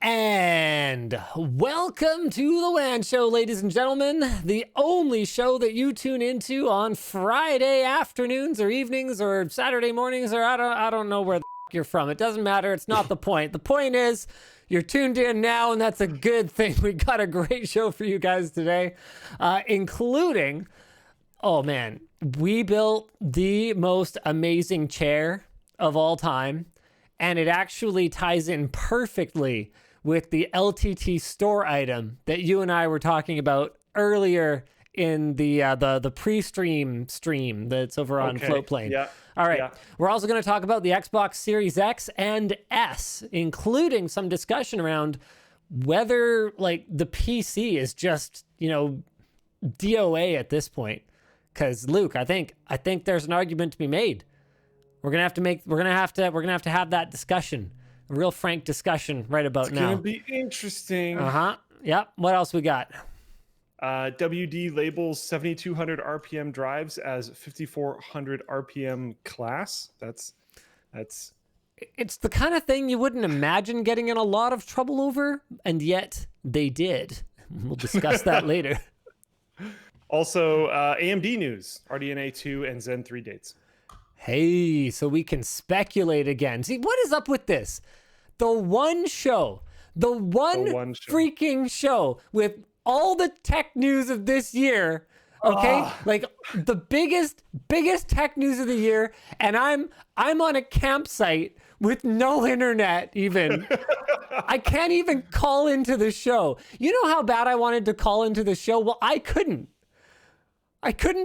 And welcome to the WAN Show, ladies and gentlemen, the only show that you tune into on Friday afternoons or evenings or Saturday mornings, or I don't know where the you're from. It doesn't matter. It's not the point. The point is you're tuned in now, and that's a good thing. We got a great show for you guys today, including, oh man, we built the most amazing chair of all time, and it actually ties in perfectly with the LTT store item that you and I were talking about earlier in the pre-stream stream that's over on Floatplane. Yeah. All right. Yeah. We're also going to talk about the Xbox Series X and S, including some discussion around whether like the PC is just, DOA at this point. Because Luke, I think there's an argument to be made. We're gonna have to have that discussion, a real frank discussion right about now. It's gonna be interesting. Yep. What else we got? WD labels 7200 RPM drives as 5400 RPM class. That's. It's the kind of thing you wouldn't imagine getting in a lot of trouble over, and yet they did. We'll discuss that later. Also, AMD news: RDNA 2 and Zen 3 dates. Hey, so we can speculate again. See, what is up with this? The one freaking show with all the tech news of this year, okay? Like the biggest tech news of the year, and I'm on a campsite with no internet even. I can't even call into the show. You know how bad I wanted to call into the show? Well, I couldn't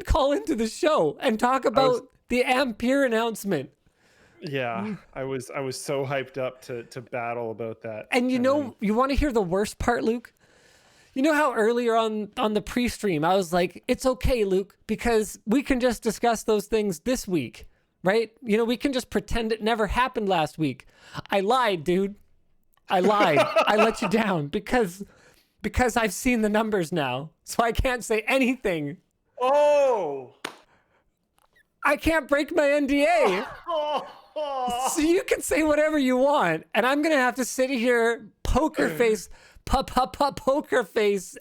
call into the show and talk about the Ampere announcement. Yeah, I was so hyped up to battle about that. And you want to hear the worst part, Luke? You know how earlier on the pre-stream, I was like, it's okay, Luke, because we can just discuss those things this week, right? We can just pretend it never happened last week. I lied, dude. I lied. I let you down because I've seen the numbers now, so I can't say anything. Oh! I can't break my NDA. So you can say whatever you want, and I'm going to have to sit here poker face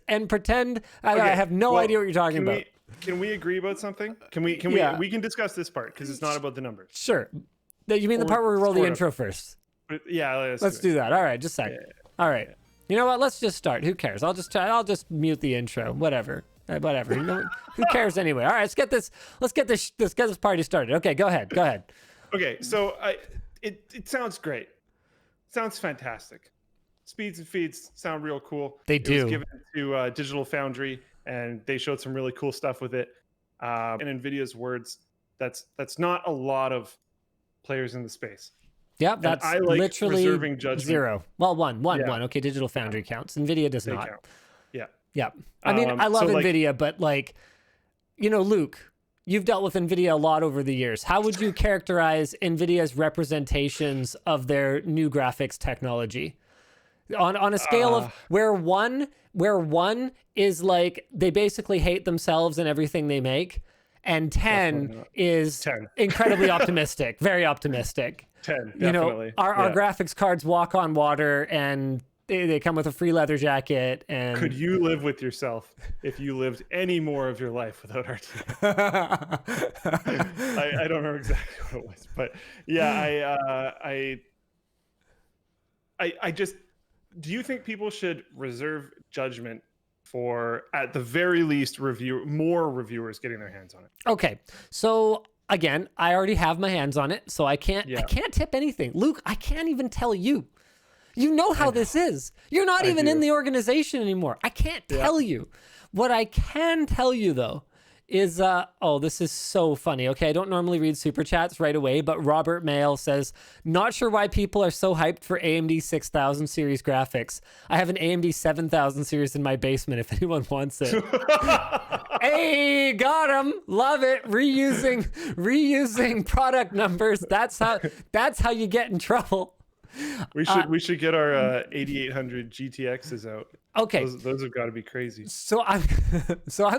and pretend I have no idea what you're talking about. Can we agree about something? We can discuss this part because it's not about the numbers. Sure. You mean the part where we roll the intro first? Yeah, let's do that. All right, just a second. Yeah. All right. You know what? Let's just start. Who cares? I'll just mute the intro. Whatever. Who cares anyway? All right, let's get this party started. Okay, go ahead. Okay, so it sounds great. Sounds fantastic. Speeds and feeds sound real cool. They do. It was given to Digital Foundry, and they showed some really cool stuff with it. In NVIDIA's words, that's not a lot of players in the space. Yeah, that's literally reserving judgment. 0. Well, one. Okay, Digital Foundry counts. NVIDIA does not. Count. Yeah. I mean, I love NVIDIA, but Luke, you've dealt with NVIDIA a lot over the years. How would you characterize NVIDIA's representations of their new graphics technology? On a scale of where one is like they basically hate themselves and everything they make, and 10 is incredibly optimistic, very optimistic. 10, definitely. Our graphics cards walk on water, and they come with a free leather jacket. And could you live with yourself if you lived any more of your life without RT? I don't know exactly what it was, but yeah, I just, do you think people should reserve judgment for, at the very least, more reviewers getting their hands on it? Okay, so again, I already have my hands on it, so I can't tip anything. Luke, I can't even tell you. You know how this is. You're not even in the organization anymore. I can't tell you. What I can tell you, though, is, this is so funny. Okay, I don't normally read Superchats right away, but Robert Mail says, not sure why people are so hyped for AMD 6000 series graphics. I have an AMD 7000 series in my basement if anyone wants it. Hey, got him. Love it. Reusing product numbers. That's how you get in trouble. We should get our 8800 GTXs out. Okay, those have got to be crazy. So I'm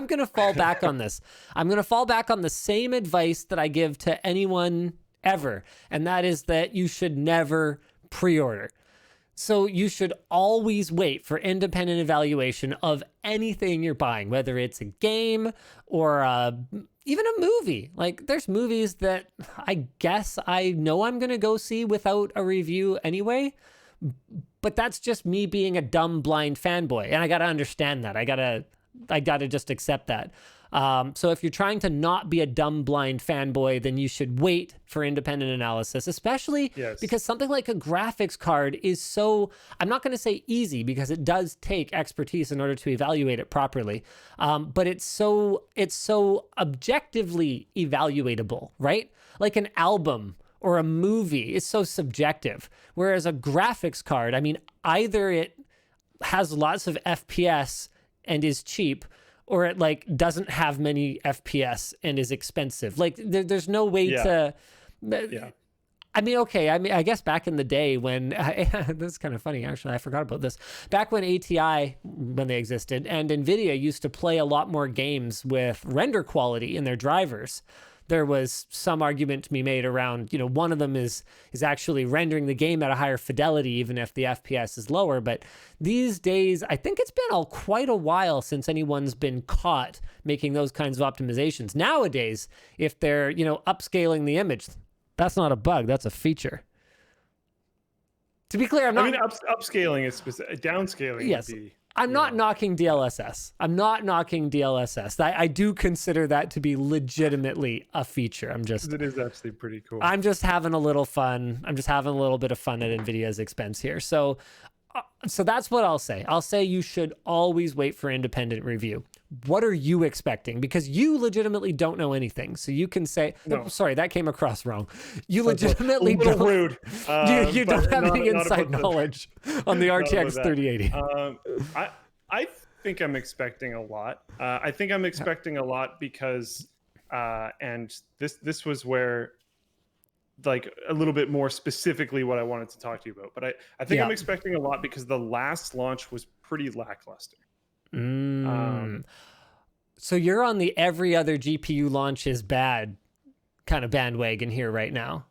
gonna fall back on this. I'm gonna fall back on the same advice that I give to anyone ever, and that is that you should never pre-order. So you should always wait for independent evaluation of anything you're buying, whether it's a game or even a movie. Like there's movies that I guess I know I'm going to go see without a review anyway. But that's just me being a dumb, blind fanboy. And I got to understand that. I got to just accept that. So if you're trying to not be a dumb, blind fanboy, then you should wait for independent analysis, especially because something like a graphics card is so, I'm not going to say easy because it does take expertise in order to evaluate it properly. But it's so objectively evaluatable, right? Like an album or a movie is so subjective. Whereas a graphics card, I mean, either it has lots of FPS and is cheap, or it like doesn't have many FPS and is expensive. Like there's no way to. Yeah. I mean, okay. I mean, I guess back in the day when this is kind of funny. Actually, I forgot about this. Back when ATI, when they existed, and NVIDIA used to play a lot more games with render quality in their drivers. There was some argument to be made around, one of them is actually rendering the game at a higher fidelity, even if the FPS is lower. But these days, I think it's been quite a while since anyone's been caught making those kinds of optimizations. Nowadays, if they're, upscaling the image, that's not a bug, that's a feature. To be clear, upscaling is specific. Downscaling would be... I'm not knocking DLSS. I'm not knocking DLSS. I do consider that to be legitimately a feature. It is actually pretty cool. I'm just having a little fun. I'm just having a little bit of fun at NVIDIA's expense here. So that's what I'll say. I'll say you should always wait for independent review. What are you expecting? Because you legitimately don't know anything. So you can say, no. Sorry, that came across wrong. You legitimately don't. Rude. You don't have any inside knowledge on the RTX 3080. I think I'm expecting a lot. I think I'm expecting a lot because, and this was where, like a little bit more specifically what I wanted to talk to you about. But I think I'm expecting a lot because the last launch was pretty lackluster. So you're on the every other GPU launch is bad kind of bandwagon here right now.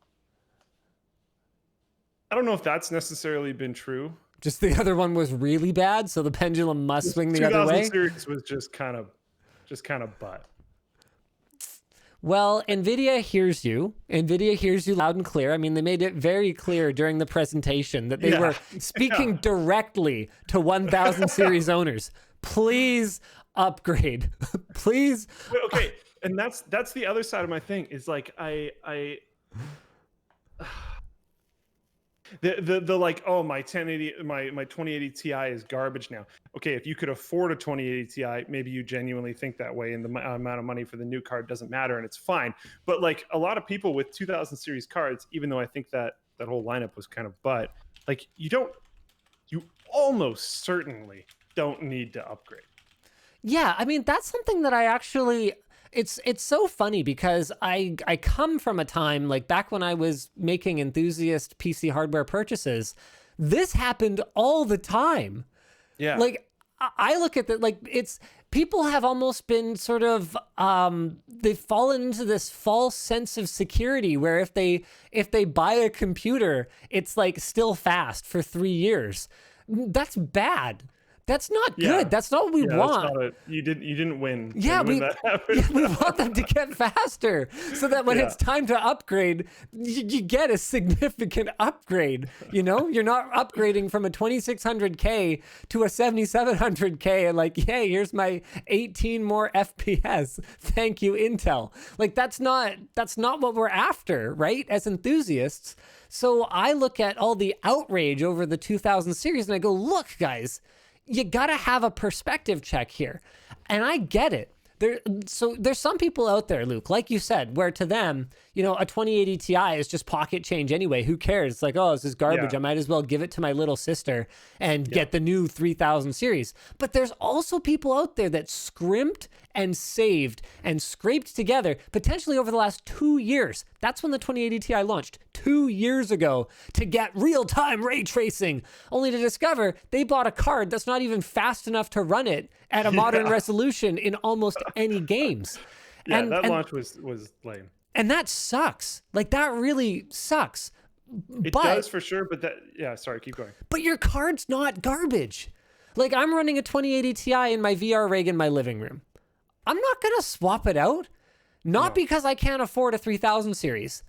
I don't know if that's necessarily been true. Just the other one was really bad, so the pendulum must swing the other way. 2000 series was just kind of butt. Well, NVIDIA hears you. NVIDIA hears you loud and clear. I mean, they made it very clear during the presentation that they were speaking directly to 1000 series owners. Please upgrade. Please. Wait, okay, and that's the other side of my thing. Is like the like, oh, my 1080, my 2080 Ti is garbage now. Okay, if you could afford a 2080 Ti, maybe you genuinely think that way, and the amount of money for the new card doesn't matter, and it's fine. But like a lot of people with 2000 series cards, even though I think that whole lineup was kind of butt, like you almost certainly don't need to upgrade. Yeah, I mean, that's something that I actually... It's so funny because I come from a time like back when I was making enthusiast PC hardware purchases. This happened all the time. Yeah. Like I look at that, like it's people have almost been sort of they've fallen into this false sense of security where if they buy a computer, it's like still fast for 3 years. That's bad. That's not good. That's not what we want. You didn't win. Yeah, we want them to get faster so that when it's time to upgrade, you get a significant upgrade. You're not upgrading from a 2600K to a 7700K and like, hey, here's my 18 more FPS. Thank you, Intel. Like that's not what we're after, right? As enthusiasts. So I look at all the outrage over the 2000 series and I go, look, guys, you gotta have a perspective check here. And I get it. So there's some people out there, Luke, like you said, where to them, a 2080 Ti is just pocket change anyway. Who cares? It's like, oh, this is garbage. I might as well give it to my little sister and get the new 3000 series. But there's also people out there that scrimped and saved and scraped together, potentially over the last 2 years. That's when the 2080 Ti launched 2 years ago to get real-time ray tracing, only to discover they bought a card that's not even fast enough to run it at a modern resolution in almost any games. That launch was lame. And that sucks. Like that really sucks. It but, does for sure, but sorry, keep going. But your card's not garbage. Like, I'm running a 2080 Ti in my VR rig in my living room. I'm not going to swap it out. Not because I can't afford a 3000 series.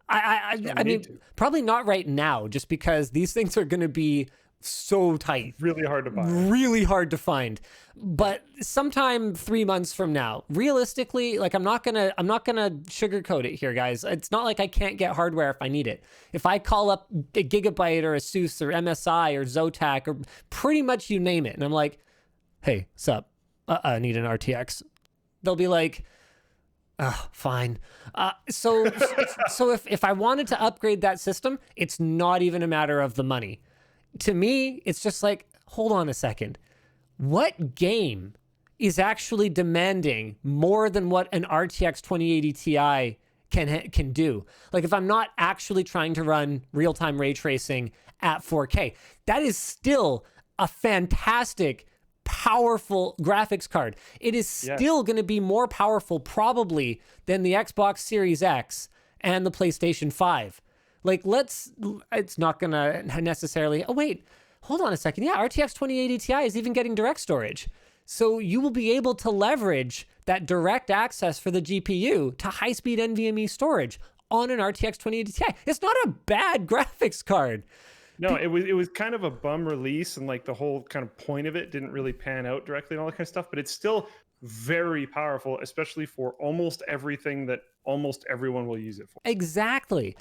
I mean, probably not right now, just because these things are going to be so tight. Really hard to buy. Really hard to find. But sometime 3 months from now, realistically, like I'm not gonna sugarcoat it here, guys. It's not like I can't get hardware if I need it. If I call up a Gigabyte or Asus or MSI or Zotac or pretty much you name it, and I'm like, hey, sup? I need an RTX. They'll be like, oh, fine. So if I wanted to upgrade that system, it's not even a matter of the money. To me, it's just like, hold on a second. What game is actually demanding more than what an RTX 2080 Ti can do? Like, if I'm not actually trying to run real-time ray tracing at 4K, that is still a fantastic, powerful graphics card. It is still going to be more powerful probably than the Xbox Series X and the PlayStation 5. Like, it's not going to necessarily, oh, wait, hold on a second. Yeah, RTX 2080 Ti is even getting direct storage. So you will be able to leverage that direct access for the GPU to high-speed NVMe storage on an RTX 2080 Ti. It's not a bad graphics card. No, it was kind of a bum release, and like the whole kind of point of it didn't really pan out directly and all that kind of stuff, but it's still very powerful, especially for almost everything that almost everyone will use it for. Exactly.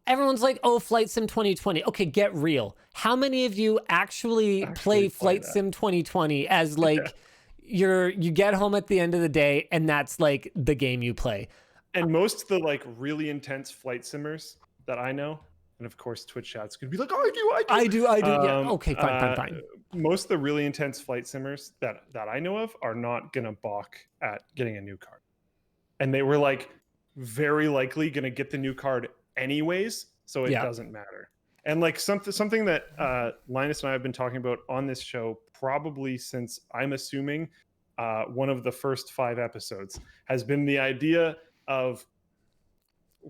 Everyone's like, oh, Flight Sim 2020. Okay, get real. How many of you actually play Flight Sim 2020 as like you get home at the end of the day and that's like the game you play? And most of the like really intense flight simmers that I know, and of course Twitch chat's gonna be like, oh, I do. Yeah. Okay, fine. Most of the really intense flight simmers that I know of are not gonna balk at getting a new card. And they were like very likely gonna get the new card anyways, so it doesn't matter. And like something that Linus and I have been talking about on this show probably since, I'm assuming, one of the first 5 episodes has been the idea of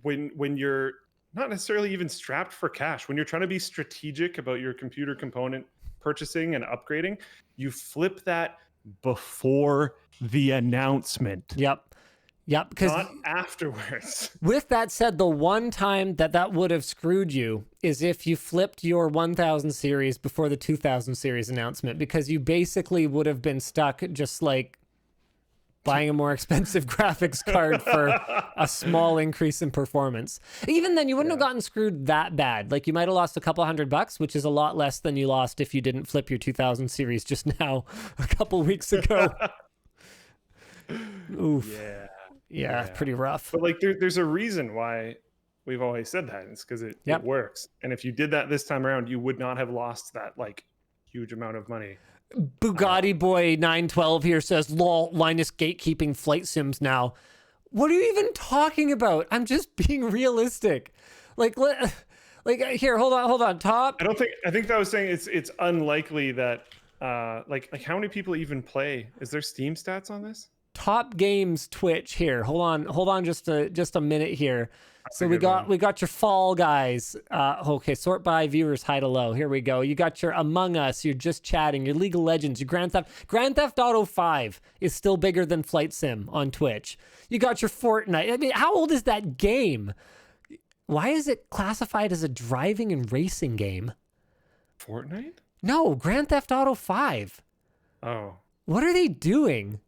when you're not necessarily even strapped for cash, when you're trying to be strategic about your computer component purchasing and upgrading, you flip that before the announcement. Yep, because not afterwards. With that said, the one time that would have screwed you is if you flipped your 1000 series before the 2000 series announcement, because you basically would have been stuck just like buying a more expensive graphics card for a small increase in performance. Even then, you wouldn't have gotten screwed that bad. Like, you might have lost a couple $100, which is a lot less than you lost if you didn't flip your 2000 series just now a couple weeks ago. Oof. Yeah, pretty rough. But like, there's a reason why we've always said that. It's because it works. And if you did that this time around, you would not have lost that like huge amount of money. Bugatti Boy 912 here says, lol, Linus gatekeeping flight sims now. What are you even talking about? I'm just being realistic. Like here, hold on, Top. I think that was saying it's unlikely that like how many people even play? Is there Steam stats on this? Top Games Twitch here. Hold on just a minute here. So we got your Fall Guys. Okay, sort by viewers high to low. Here we go. You got your Among Us, you're just chatting, your League of Legends, your Grand Theft Auto 5 is still bigger than Flight Sim on Twitch. You got your Fortnite. I mean, how old is that game? Why is it classified as a driving and racing game? Fortnite? No, Grand Theft Auto 5. Oh. What are they doing?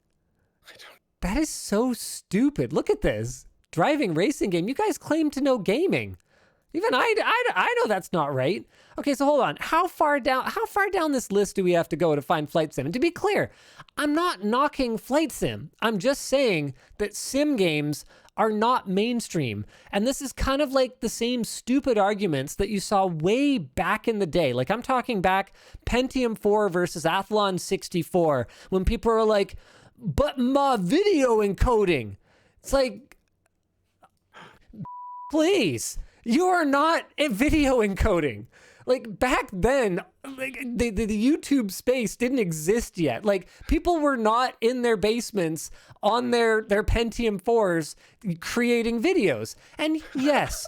That is so stupid. Look at this. Driving racing game. You guys claim to know gaming. Even I know that's not right. Okay, so hold on. How far down this list do we have to go to find Flight Sim? And to be clear, I'm not knocking Flight Sim. I'm just saying that sim games are not mainstream. And this is kind of like the same stupid arguments that you saw way back in the day. Like, I'm talking back Pentium 4 versus Athlon 64, when people are like, but my video encoding. It's like, please, you are not a video encoding. Like, back then, like the YouTube space didn't exist yet. Like, people were not in their basements on their Pentium 4s creating videos. And yes,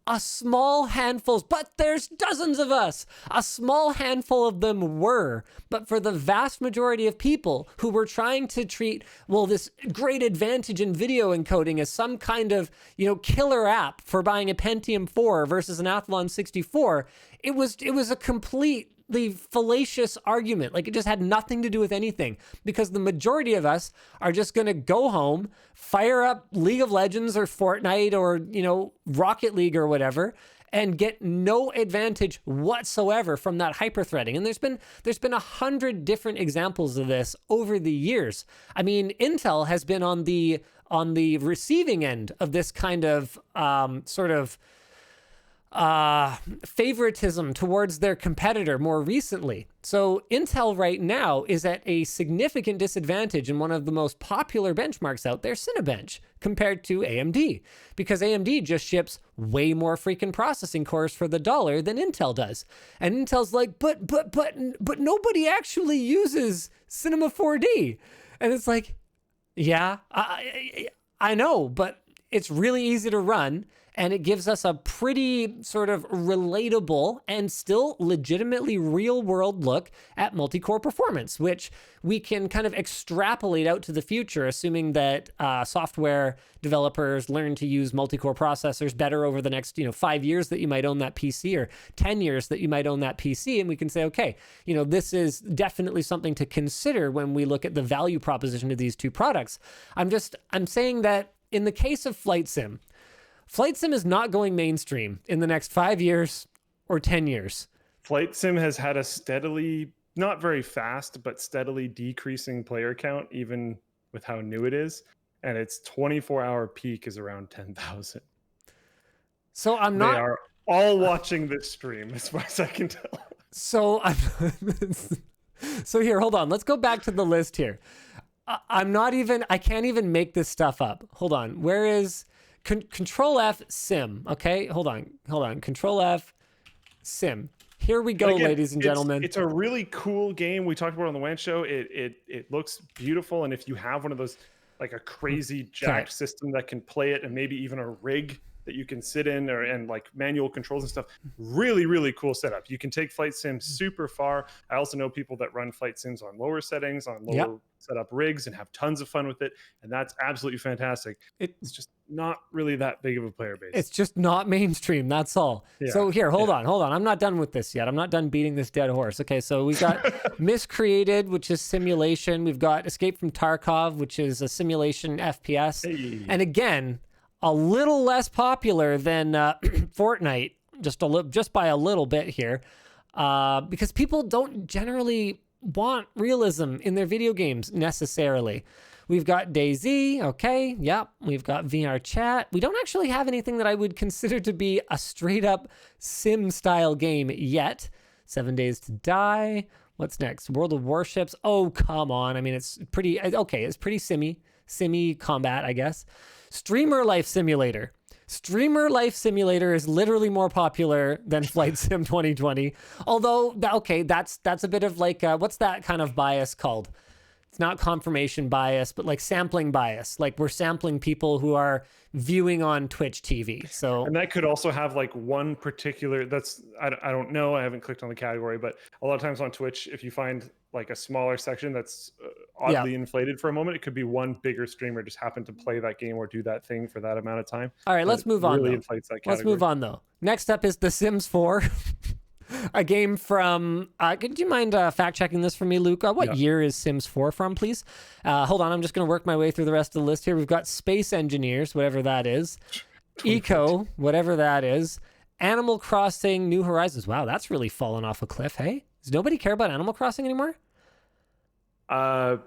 a small handful, but there's dozens of us. A small handful of them were, but for the vast majority of people who were trying to treat, well, this great advantage in video encoding as some kind of, killer app for buying a Pentium 4 versus an Athlon 64, it was a completely fallacious argument. Like, it just had nothing to do with anything, because the majority of us are just going to go home, fire up League of Legends or Fortnite or, Rocket League or whatever, and get no advantage whatsoever from that hyperthreading. And there's been 100 different examples of this over the years. I mean, Intel has been on the receiving end of this kind of favoritism towards their competitor more recently. So Intel right now is at a significant disadvantage in one of the most popular benchmarks out there, Cinebench, compared to AMD, because AMD just ships way more freaking processing cores for the dollar than Intel does. And Intel's like, but nobody actually uses Cinema 4D. And it's like, yeah, I know, but it's really easy to run. And it gives us a pretty sort of relatable and still legitimately real world look at multi-core performance, which we can kind of extrapolate out to the future, assuming that software developers learn to use multi-core processors better over the next, 5 years that you might own that PC, or 10 years that you might own that PC. And we can say, okay, this is definitely something to consider when we look at the value proposition of these two products. I'm saying that in the case of Flight Sim is not going mainstream in the next 5 years or 10 years. Flight Sim has had a steadily, not very fast, but steadily decreasing player count, even with how new it is. And its 24-hour peak is around 10,000. So They are all watching this stream, as far as I can tell. So here, hold on. Let's go back to the list here. I can't even make this stuff up. Hold on. Where is... Control F Sim. Okay, hold on. Control F Sim. Here we go, again, ladies and gentlemen. It's a really cool game. We talked about it on the WAN show. It looks beautiful, and if you have one of those, like a crazy jacked system that can play it, and maybe even a rig that you can sit in, and like manual controls and stuff, really, really cool setup. You can take Flight Sim super far. I also know people that run Flight Sims on lower settings, on lower setup rigs, and have tons of fun with it, and that's absolutely fantastic. It's just not really that big of a player base. It's just not mainstream, that's all. Yeah. So here, hold on. I'm not done with this yet. I'm not done beating this dead horse. Okay, so we've got Miscreated, which is simulation. We've got Escape from Tarkov, which is a simulation FPS. Hey. And again, a little less popular than Fortnite, just by a little bit here, because people don't generally want realism in their video games necessarily. We've got DayZ, okay, yep. We've got VR Chat. We don't actually have anything that I would consider to be a straight up sim style game yet. 7 Days to Die. What's next? World of Warships. Oh, come on. I mean, it's pretty, okay, it's pretty simmy combat, I guess. Streamer Life Simulator. Streamer Life Simulator is literally more popular than Flight Sim 2020. Although, okay, that's a bit of like, what's that kind of bias called? It's not confirmation bias, but like sampling bias. Like we're sampling people who are viewing on Twitch TV. So, and that could also have like one particular, I don't know, I haven't clicked on the category, but a lot of times on Twitch, if you find like a smaller section that's oddly inflated for a moment, it could be one bigger streamer just happened to play that game or do that thing for that amount of time. All right, let's move on. Really let's move on though. Next up is The Sims 4. A game from, could you mind fact checking this for me, Luke? What year is Sims 4 from, please? Hold on, I'm just going to work my way through the rest of the list here. We've got Space Engineers, whatever that is. Eco, whatever that is. Animal Crossing, New Horizons. Wow, that's really fallen off a cliff, hey? Does nobody care about Animal Crossing anymore? I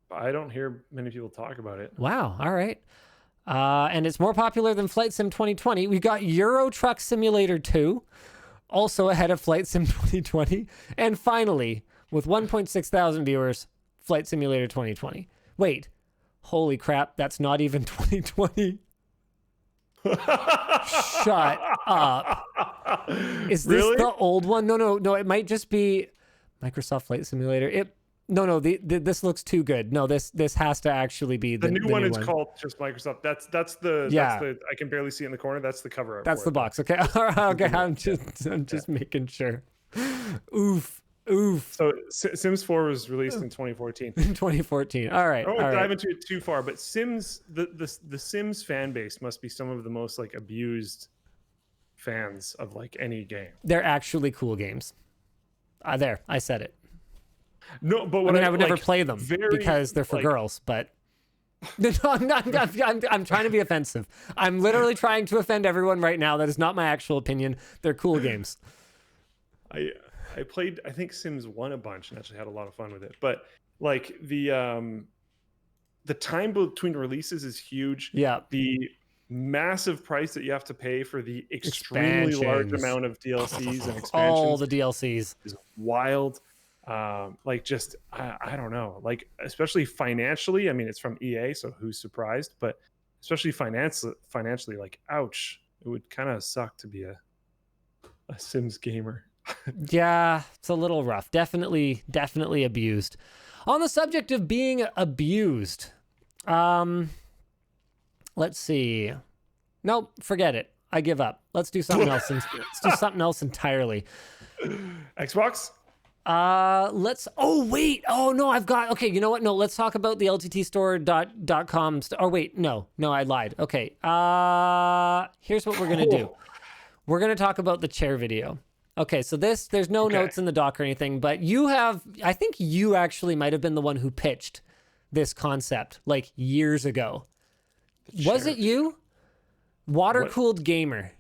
don't hear many people talk about it. Wow, all right. And it's more popular than Flight Sim 2020. We've got Euro Truck Simulator 2. Also ahead of Flight Sim 2020. And finally, with 1.6 thousand viewers, Flight Simulator 2020. Wait, holy crap, that's not even 2020. Shut up. Is this the old one? No, it might just be Microsoft Flight Simulator. No, this looks too good. No, this has to actually be the new one. Is called just Microsoft. That's the I can barely see it in the corner. That's the cover art. That's the box. Okay, okay. I'm just making sure. Oof. So Sims 4 was released in 2014. In 2014. All right. I won't all dive right. into it too far, but Sims, the Sims fan base must be some of the most like abused fans of like any game. They're actually cool games. There, I said it. No, but what I would never play them because they're for girls. But no, I'm trying to be offensive. I'm literally trying to offend everyone right now. That is not my actual opinion. They're cool games. I played, I think, Sims 1 a bunch and actually had a lot of fun with it. But like the time between releases is huge. Yeah. The massive price that you have to pay for the extremely large amount of DLCs and expansions. All the DLCs is wild. Like just I don't know. Like especially financially. I mean, it's from EA, so who's surprised? But especially financially, like ouch, it would kind of suck to be a Sims gamer. Yeah, it's a little rough. Definitely abused. On the subject of being abused, let's see. Nope, forget it. I give up. Let's do something else. Let's do something else entirely. Xbox? Let's. Oh wait. Oh no, I've got. Okay, you know what? No, let's talk about the lttstore.com. Oh wait, no, I lied. Okay. Here's what we're gonna do. We're gonna talk about the chair video. Okay, so there's no notes in the doc or anything, but I think you actually might have been the one who pitched this concept like years ago. Was it you? Watercooled gamer.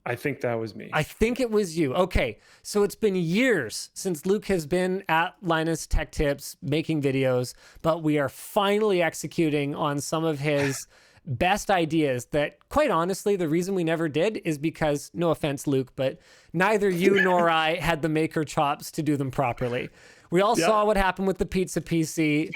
I think that was me. I think it was you. Okay, so it's been years since Luke has been at Linus Tech Tips making videos, but we are finally executing on some of his best ideas that, quite honestly, the reason we never did is because, no offense, Luke, but neither you nor I had the maker chops to do them properly. We all saw what happened with the pizza PC.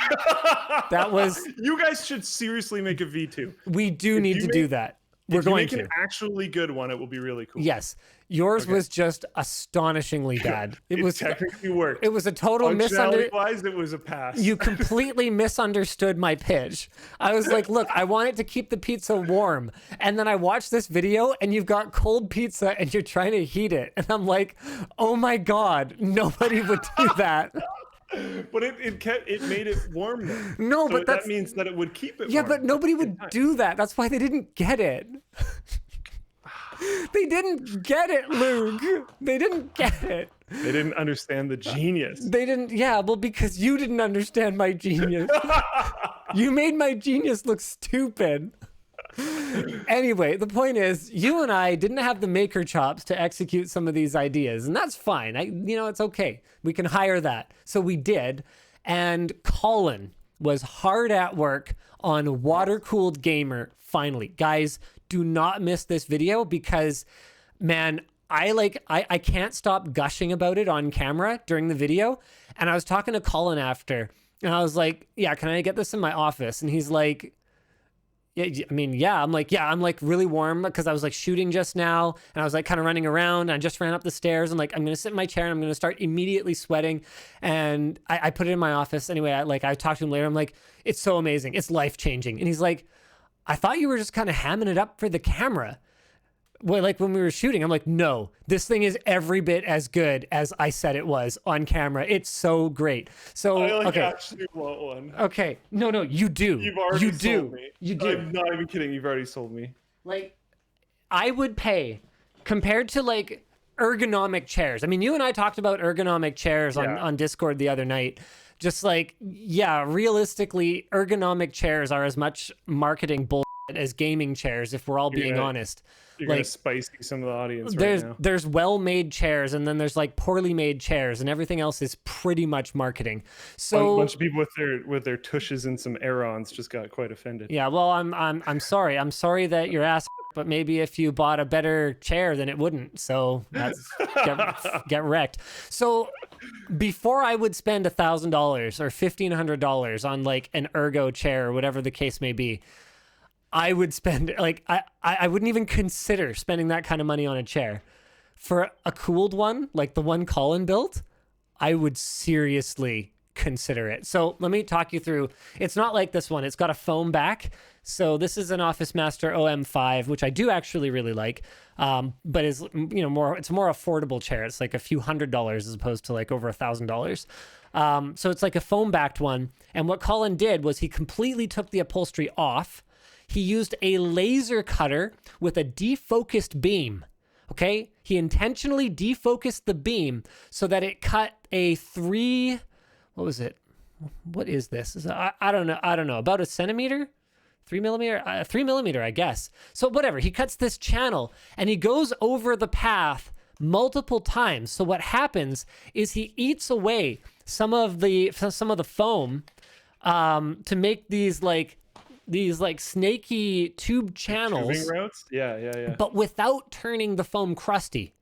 That was... You guys should seriously make a V2. We do need to do that. We're going to make an actually good one. It will be really cool. Yes. Yours was just astonishingly bad. It was technically worked. It was a total misunderstanding. It was a pass. You completely misunderstood my pitch. I was like, look, I want it to keep the pizza warm. And then I watched this video and you've got cold pizza and you're trying to heat it. And I'm like, oh my God, nobody would do that. But it made it warm though. No, so but that means that it would keep it warm. Yeah, but nobody would do that. That's why they didn't get it. They didn't get it, Luke. They didn't get it. They didn't understand the genius. They didn't, yeah, well, because you didn't understand my genius. You made my genius look stupid. Anyway, the point is, you and I didn't have the maker chops to execute some of these ideas, and that's fine. It's okay. We can hire that. So we did, and Colin was hard at work on Watercooled Gamer finally. Guys, do not miss this video because, man, I can't stop gushing about it on camera during the video. And I was talking to Colin after, and I was like, yeah, can I get this in my office? And he's like, yeah, I'm like really warm because I was like shooting just now and I was like kind of running around and I just ran up the stairs and like, I'm going to sit in my chair and I'm going to start immediately sweating. And I put it in my office. Anyway, I talked to him later. I'm like, it's so amazing. It's life-changing. And he's like, I thought you were just kind of hamming it up for the camera. Well, like when we were shooting, I'm like, no, this thing is every bit as good as I said it was on camera. It's so great. So, I actually want one. Okay. No, you do. You've already sold me. You do. I'm not even kidding. You've already sold me. Like, I would pay, compared to like ergonomic chairs. I mean, you and I talked about ergonomic chairs on Discord the other night. Just like, yeah, realistically, ergonomic chairs are as much marketing bullshit as gaming chairs, if we're all being honest. You're gonna spicy some of the audience right now. There's well-made chairs, and then there's like poorly made chairs, and everything else is pretty much marketing. So a bunch of people with their tushes and some air-ons just got quite offended. Yeah, well, I'm sorry. I'm sorry that you're ass, but maybe if you bought a better chair, then it wouldn't. So that's get wrecked. So before I would spend $1,000 or $1,500 on like an ergo chair or whatever the case may be, I would spend like I wouldn't even consider spending that kind of money on a chair. For a cooled one, like the one Colin built, I would seriously consider it. So let me talk you through. It's not like this one. It's got a foam back. So this is an Office Master OM5, which I do actually really like, but is, you know, more, it's a more affordable chair. It's like a few $100s as opposed to like over $1,000. So it's like a foam backed one. And what Colin did was he completely took the upholstery off. He used a laser cutter with a defocused beam. Okay, he intentionally defocused the beam so that it cut a what was it? What is this? I don't know, about a centimeter? 3 millimeter? 3 millimeter, I guess. So whatever, he cuts this channel and he goes over the path multiple times. So what happens is he eats away some of the foam to make these snaky tube channels. Tubing routes? Yeah. But without turning the foam crusty.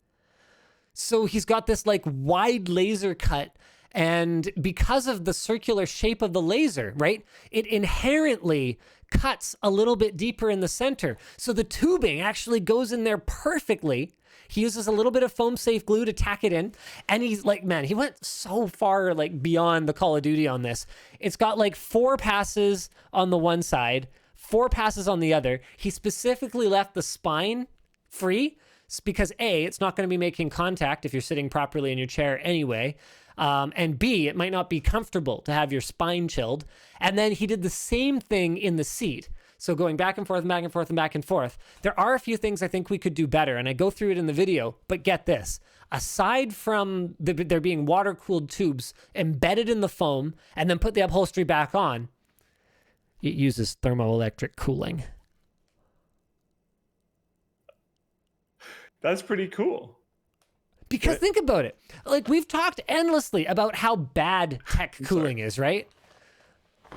So he's got this like wide laser cut, and because of the circular shape of the laser, right, it inherently cuts a little bit deeper in the center. So the tubing actually goes in there perfectly. He uses a little bit of foam safe glue to tack it in. And he's like, man, he went so far like beyond the Call of Duty on this. It's got like 4 passes on the one side, 4 passes on the other. He specifically left the spine free because A, it's not going to be making contact if you're sitting properly in your chair anyway. And B, it might not be comfortable to have your spine chilled. And then he did the same thing in the seat. So going back and forth and back and forth and back and forth. There are a few things I think we could do better, and I go through it in the video, but get this. Aside from there being water-cooled tubes embedded in the foam and then put the upholstery back on, it uses thermoelectric cooling. That's pretty cool. Because think about it. Like, we've talked endlessly about how bad tech cooling is, right?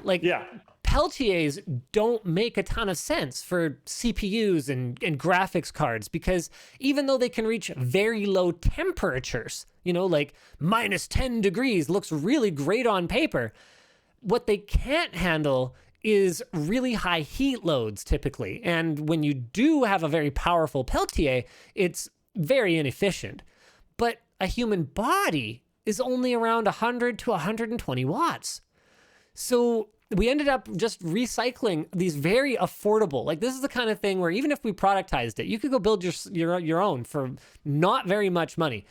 Like, yeah. Peltiers don't make a ton of sense for CPUs and graphics cards, because even though they can reach very low temperatures, you know, like -10 degrees looks really great on paper, what they can't handle is really high heat loads typically. And when you do have a very powerful Peltier, it's very inefficient. But a human body is only around 100 to 120 watts. So we ended up just recycling these very affordable, like this is the kind of thing where even if we productized it, you could go build your own for not very much money.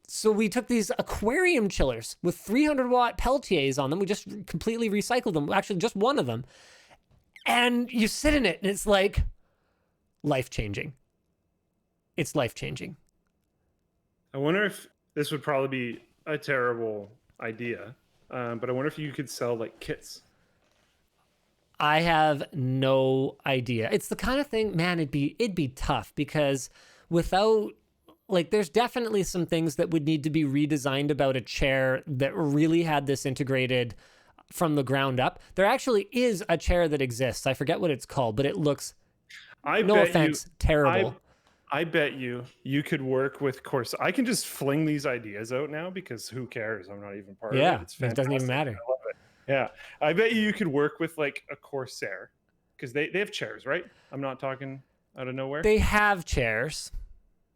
So we took these aquarium chillers with 300 watt Peltiers on them. We just completely recycled them. Actually, just one of them. And you sit in it and it's like life-changing. It's life-changing. I wonder if this would probably be a terrible idea, but I wonder if you could sell like kits. I have no idea. It's the kind of thing, man, it'd be tough because without, like, there's definitely some things that would need to be redesigned about a chair that really had this integrated from the ground up. There actually is a chair that exists. I forget what it's called, but it looks, no offense, terrible. I bet you could work with Corsair. I can just fling these ideas out now because who cares? I'm not even part of it. Yeah, It's fantastic. it doesn't even matter. I love it. Yeah, I bet you could work with like a Corsair because they have chairs, right? I'm not talking out of nowhere. They have chairs.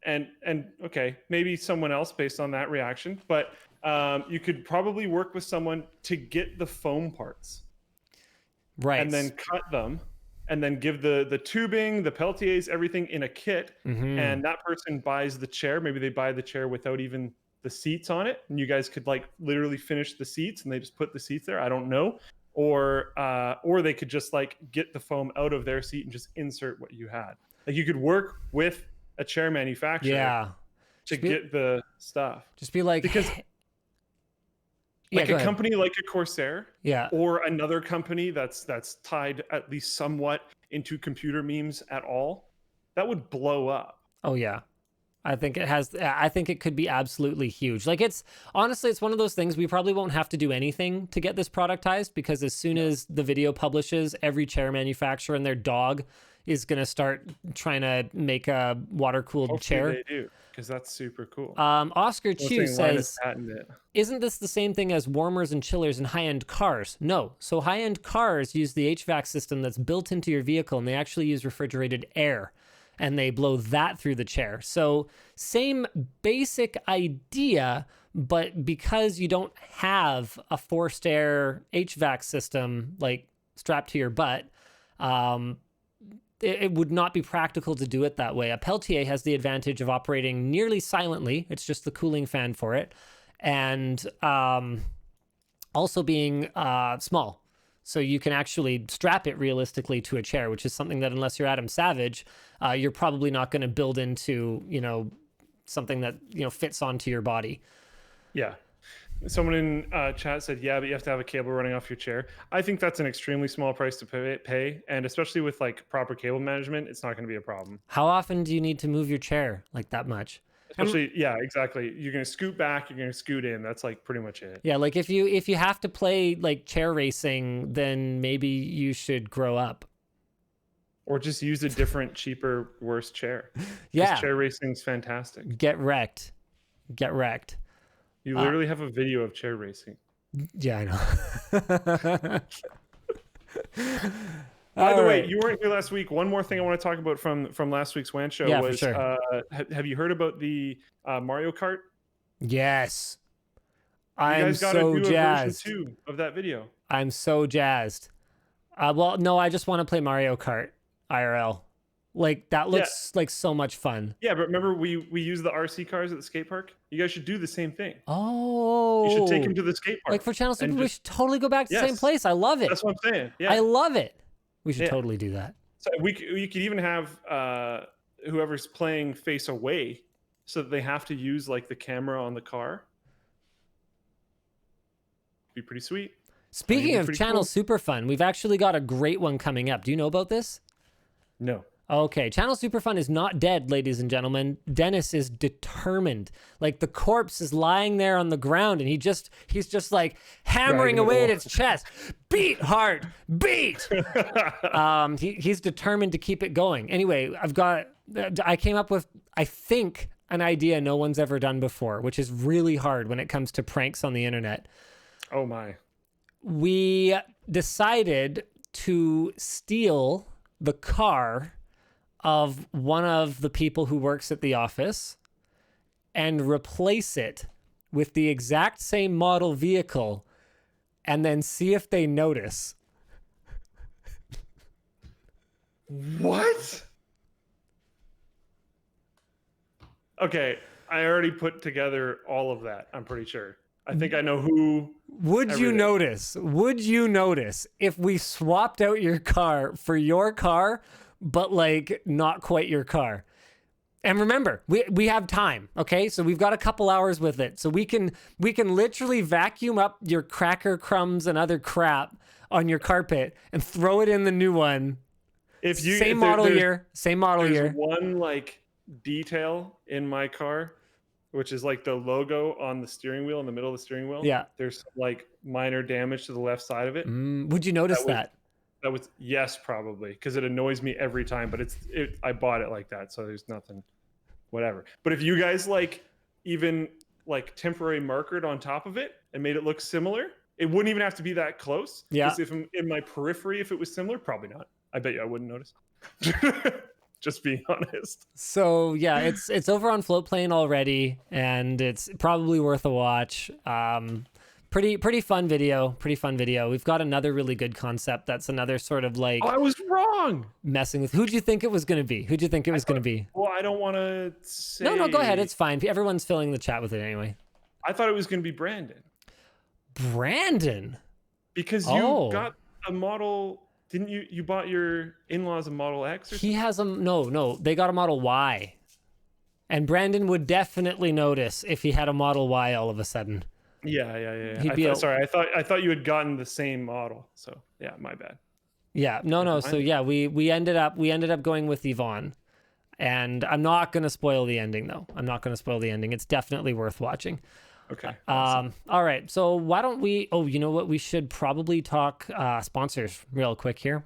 And okay, maybe someone else based on that reaction, but you could probably work with someone to get the foam parts. Right. And then cut them and then give the tubing, the Peltiers, everything in a kit. Mm-hmm. And that person buys the chair. Maybe they buy the chair without even the seats on it, and you guys could like literally finish the seats and they just put the seats there. I don't know. Or they could just like get the foam out of their seat and just insert what you had. Like you could work with a chair manufacturer to get the stuff. Just be like, because like a company like a Corsair, or another company that's tied at least somewhat into computer memes at all, that would blow up. Oh yeah. I think it could be absolutely huge. Like it's honestly, it's one of those things we probably won't have to do anything to get this productized, because as soon as the video publishes, every chair manufacturer and their dog is going to start trying to make a water-cooled chair. They do, because that's super cool. Oscar Chu says, isn't this the same thing as warmers and chillers in high-end cars? No. So high-end cars use the HVAC system that's built into your vehicle, and they actually use refrigerated air. and they blow that through the chair. So same basic idea, but because you don't have a forced air HVAC system like strapped to your butt, it would not be practical to do it that way. A Peltier has the advantage of operating nearly silently. It's just the cooling fan for it. And also being small. So you can actually strap it realistically to a chair, which is something that unless you're Adam Savage, you're probably not going to build into, something that, fits onto your body. Yeah. Someone in chat said, yeah, but you have to have a cable running off your chair. I think that's an extremely small price to pay. And especially with like proper cable management, it's not going to be a problem. How often do you need to move your chair like that much? Especially, yeah, exactly. You're going to scoot back, you're going to scoot in. That's like pretty much it. Yeah, like if you have to play like chair racing, then maybe you should grow up. Or just use a different, cheaper, worse chair. Yeah. Chair racing's fantastic. Get wrecked. Get wrecked. You literally have a video of chair racing. Yeah, I know. By the way, you weren't here last week. One more thing I want to talk about from last week's WAN show was, for sure. Have you heard about the Mario Kart? Yes. You guys got so to do jazzed. a version 2 of that video. I'm so jazzed. Well, no, I just want to play Mario Kart IRL. Like that looks like so much fun. Yeah, but remember we use the RC cars at the skate park? You guys should do the same thing. Oh. You should take them to the skate park. Like for Channel Super, we should totally go back to the same place. I love it. That's what I'm saying. Yeah. I love it. We should totally do that. So we could even have whoever's playing face away so that they have to use like the camera on the car. Be pretty sweet. Speaking of Channel Super Fun, we've actually got a great one coming up. Do you know about this? No. Okay, Channel Super Fun is not dead, ladies and gentlemen. Dennis is determined. Like the corpse is lying there on the ground and he's just like hammering away at its chest. Beat hard, beat. He's determined to keep it going. Anyway, I came up with, I think, an idea no one's ever done before, which is really hard when it comes to pranks on the internet. Oh my. We decided to steal the car of one of the people who works at the office and replace it with the exact same model vehicle and then see if they notice. What? Okay, I already put together all of that, I'm pretty sure. I think I know who. Would you notice if we swapped out your car for your car, but like not quite your car? And remember, we have time, okay? So we've got a couple hours with it. So we can literally vacuum up your cracker crumbs and other crap on your carpet and throw it in the new one. Same model year. There's one like detail in my car, which is like the logo on the steering wheel, in the middle of the steering wheel. Yeah. There's like minor damage to the left side of it. Would you notice that? That was, yes, probably, because it annoys me every time, but I bought it like that, so there's nothing, whatever. But if you guys like even like temporary markered on top of it and made it look similar, it wouldn't even have to be that close. Yeah. If in my periphery, if it was similar, probably not. I bet you I wouldn't notice. Just being honest. So yeah, it's over on Floatplane already, and it's probably worth a watch. Pretty fun video. We've got another really good concept. That's another sort of like. Oh, I was wrong. Messing with. Who'd you think it was going to be? Well, I don't want to say. No, go ahead. It's fine. Everyone's filling the chat with it anyway. I thought it was going to be Brandon. Brandon. Because you got a model. Didn't you? You bought your in-laws a Model X or something? He has a no. They got a Model Y, and Brandon would definitely notice if he had a Model Y all of a sudden. Yeah. Sorry, I thought you had gotten the same model. So yeah, my bad. Yeah, no. So yeah, we ended up going with Yvonne, and I'm not gonna spoil the ending though. It's definitely worth watching. Okay. Awesome. All right. So why don't we? Oh, you know what? We should probably talk sponsors real quick here.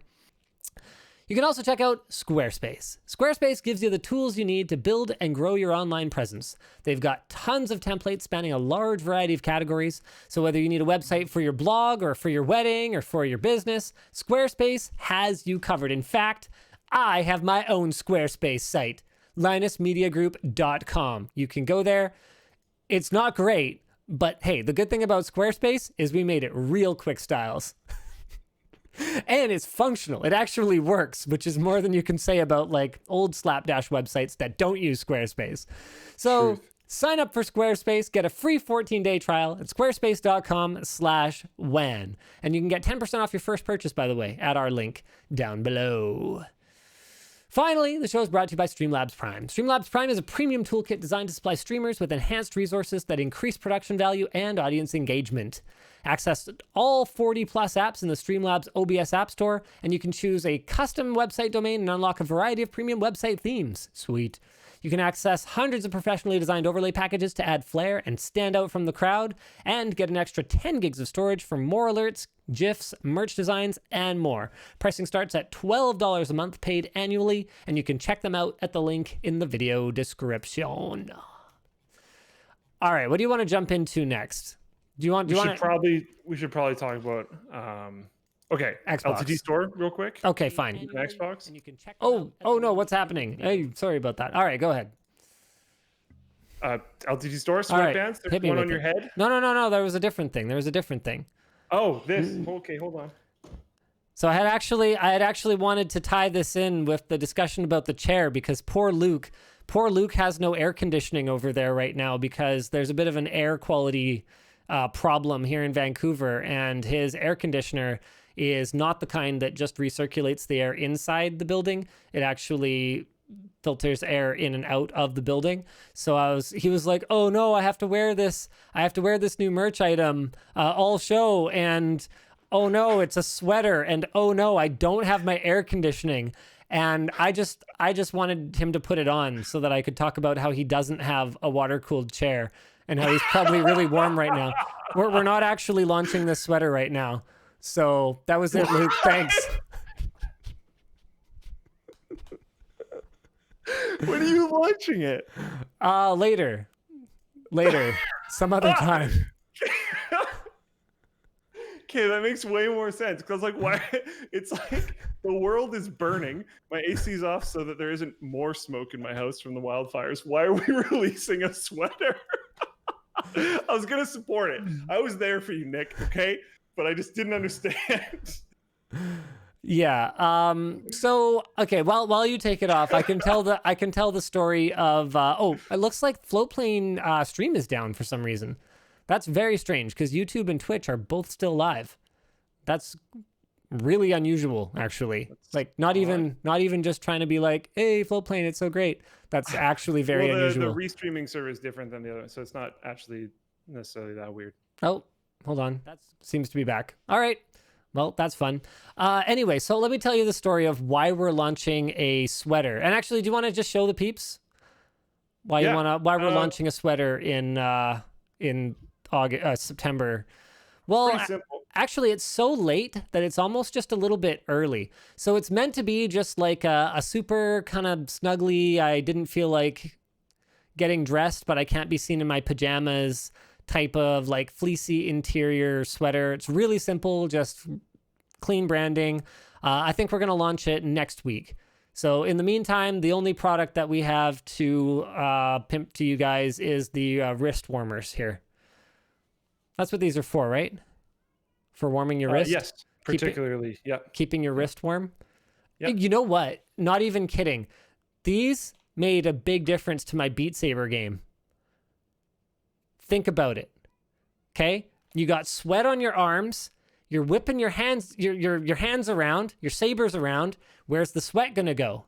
You can also check out Squarespace. Squarespace gives you the tools you need to build and grow your online presence. They've got tons of templates spanning a large variety of categories. So whether you need a website for your blog or for your wedding or for your business, Squarespace has you covered. In fact, I have my own Squarespace site, linusmediagroup.com. You can go there. It's not great, but hey, the good thing about Squarespace is we made it real quick styles. And it's functional. It actually works, which is more than you can say about like old slapdash websites that don't use Squarespace. So sign up for Squarespace, get a free 14-day trial at squarespace.com/WAN. And you can get 10% off your first purchase, by the way, at our link down below. Finally, the show is brought to you by Streamlabs Prime. Streamlabs Prime is a premium toolkit designed to supply streamers with enhanced resources that increase production value and audience engagement. Access all 40 plus apps in the Streamlabs OBS App Store, and you can choose a custom website domain and unlock a variety of premium website themes. Sweet. You can access hundreds of professionally designed overlay packages to add flair and stand out from the crowd, and get an extra 10 gigs of storage for more alerts, GIFs, merch designs, and more. Pricing starts at $12 a month paid annually, and you can check them out at the link in the video description. All right, what do you want to jump into next? We should probably talk about okay, Xbox. LTT store real quick. Okay, fine. Xbox. And you can check oh no, what's happening? Hey, sorry about that. All right, go ahead. LTT store, All right, sweatbands. hit me One with on your it. head. No. There was a different thing. Oh, this. Okay, hold on. So I had actually wanted to tie this in with the discussion about the chair, because poor Luke has no air conditioning over there right now because there's a bit of an air quality problem here in Vancouver, and his air conditioner is not the kind that just recirculates the air inside the building. It actually filters air in and out of the building. So he was like, "Oh no, I have to wear this new merch item all show, and oh no, it's a sweater, and oh no, I don't have my air conditioning." And I just wanted him to put it on so that I could talk about how he doesn't have a water-cooled chair and how he's probably really warm right now. We're not actually launching this sweater right now. So that was it, Luke. Thanks. When are you launching it? Later, some other time. Okay, that makes way more sense, because like, why? It's like the world is burning. My AC's off so that there isn't more smoke in my house from the wildfires. Why are we releasing a sweater? I was gonna support it. I was there for you, Nick. Okay, but I just didn't understand. Yeah. So okay. While you take it off, I can tell the story of. It looks like Floatplane stream is down for some reason. That's very strange because YouTube and Twitch are both still live. That's really unusual, actually. Like not even just trying to be like, "Hey, Floatplane, it's so great." That's actually very unusual. The restreaming server is different than the other, so it's not actually necessarily that weird. Oh, hold on. That seems to be back. All right. Well, that's fun. Anyway, so let me tell you the story of why we're launching a sweater. And actually, do you want to just show the peeps why we're launching a sweater in August, September? Well, actually, it's so late that it's almost just a little bit early. So it's meant to be just like a super kind of snuggly, I didn't feel like getting dressed, but I can't be seen in my pajamas type of like fleecy interior sweater. It's really simple, just clean branding. I think we're going to launch it next week. So in the meantime, the only product that we have to pimp to you guys is the wrist warmers here. That's what these are for, right? For warming your wrist? Yes, particularly. Keeping your wrist warm? Yep. You know what? Not even kidding. These made a big difference to my Beat Saber game. Think about it. Okay? You got sweat on your arms. You're whipping your hands, your hands around, your sabers around. Where's the sweat going to go?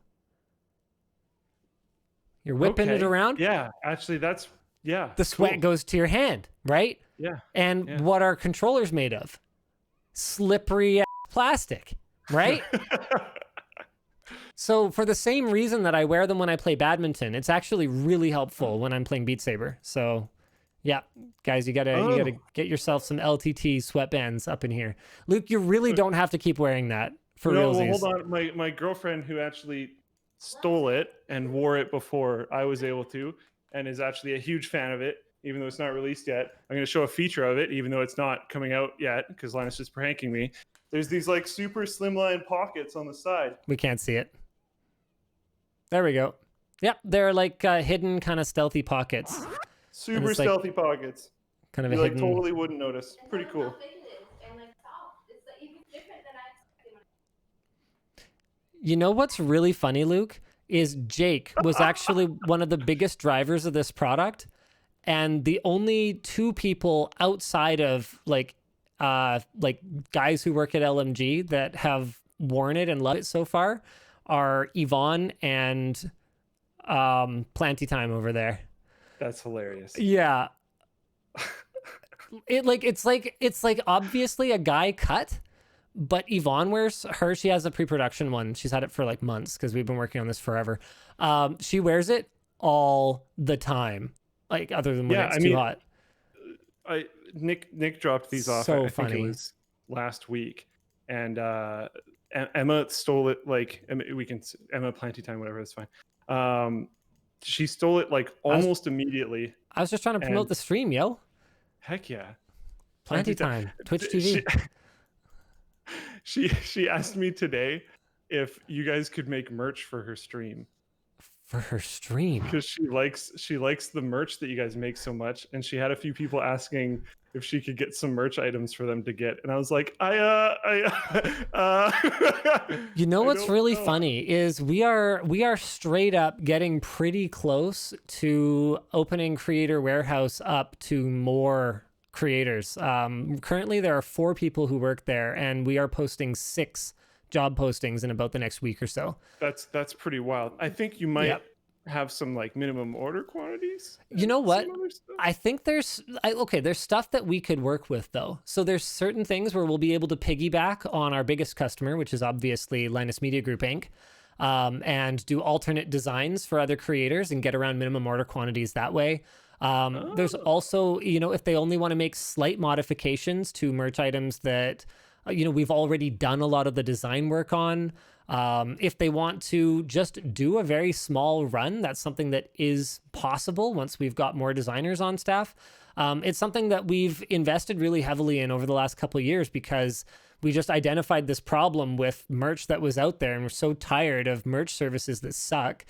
You're whipping it around? Yeah, actually, the sweat goes to your hand, right? Yeah. And what are controllers made of? Slippery plastic, right? So for the same reason that I wear them when I play badminton, it's actually really helpful when I'm playing Beat Saber. So yeah, guys, you gotta get yourself some LTT sweatbands up in here. Luke, you really don't have to keep wearing that for realsies. Well, hold on. My girlfriend, who actually stole it and wore it before I was able to, and is actually a huge fan of it, even though it's not released yet. I'm going to show a feature of it, even though it's not coming out yet, because Linus is pranking me. There's these like super slimline pockets on the side. We can't see it. There we go. Yep, they're like hidden kind of stealthy pockets. Super stealthy pockets. Kind of you a like hidden... totally wouldn't notice. Pretty cool. You know what's really funny, Luke, is Jake was actually one of the biggest drivers of this product, and the only two people outside of like guys who work at LMG that have worn it and loved it so far are Yvonne and Planty Time over there. That's hilarious. Yeah. It's like obviously a guy cut, but Yvonne wears her. She has a pre-production one. She's had it for like months because we've been working on this forever. She wears it all the time, like other than when it's too hot. Nick dropped these off. So I funny. think it was last week, and Emma stole it. Like Emma Planty Time, whatever. That's fine. She stole it like almost immediately. I was just trying to promote the stream, yo. Heck yeah. Planty Time, Twitch TV. She asked me today if you guys could make merch for her stream. For her stream? Because she likes the merch that you guys make so much, and she had a few people asking if she could get some merch items for them to get, and I was like, You know what's really funny is we are straight up getting pretty close to opening Creator Warehouse up to more creators. Currently there are 4 people who work there, and we are posting 6 job postings in about the next week or so. That's pretty wild. I think you might have some like minimum order quantities. You know what? I think there's stuff that we could work with though. So there's certain things where we'll be able to piggyback on our biggest customer, which is obviously Linus Media Group Inc. And do alternate designs for other creators and get around minimum order quantities that way. There's also, if they only want to make slight modifications to merch items that, we've already done a lot of the design work on. If they want to just do a very small run, that's something that is possible once we've got more designers on staff. It's something that we've invested really heavily in over the last couple of years because we just identified this problem with merch that was out there, and we're so tired of merch services that suck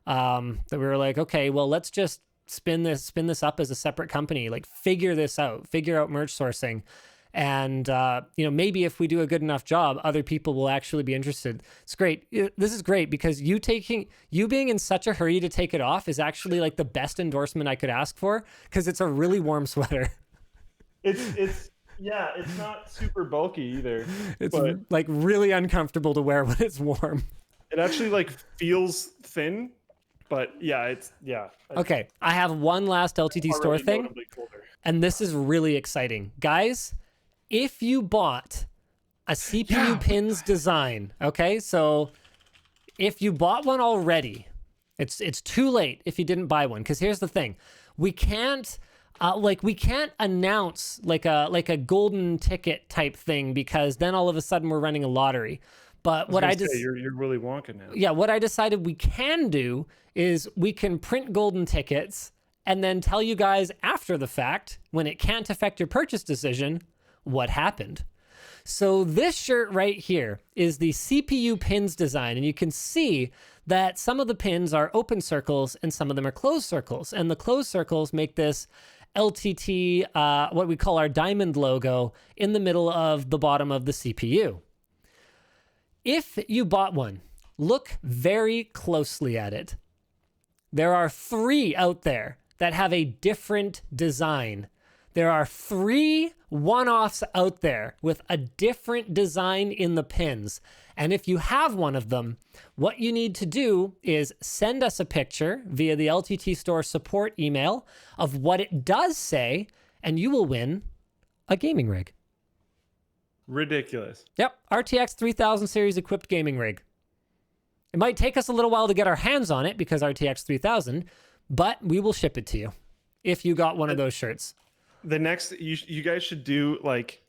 that we were like, okay, well, let's just spin this up as a separate company, like figure out merch sourcing. And, maybe if we do a good enough job, other people will actually be interested. It's great. This is great because you being in such a hurry to take it off is actually like the best endorsement I could ask for because it's a really warm sweater. It's not super bulky either. It's like really uncomfortable to wear when it's warm. It actually like feels thin, but Okay, I have one last LTT store thing, and this is really exciting. Guys, if you bought a CPU pins design, okay, so if you bought one already, it's too late if you didn't buy one, because here's the thing. We can't announce like a golden ticket type thing because then all of a sudden we're running a lottery. But what you're Willy Wonka now. Yeah, what I decided we can do is we can print golden tickets and then tell you guys after the fact, when it can't affect your purchase decision, what happened. So this shirt right here is the CPU pins design, and you can see that some of the pins are open circles and some of them are closed circles. And the closed circles make this LTT, what we call our diamond logo, in the middle of the bottom of the CPU. If you bought one, look very closely at it. There are 3 out there that have a different design. There are 3 one-offs out there with a different design in the pins. And if you have one of them, what you need to do is send us a picture via the LTT Store support email of what it does say, and you will win a gaming rig. Ridiculous. Yep, RTX 3000 series equipped gaming rig. It might take us a little while to get our hands on it because RTX 3000, but we will ship it to you if you got one of those shirts. The next, you guys should do, like,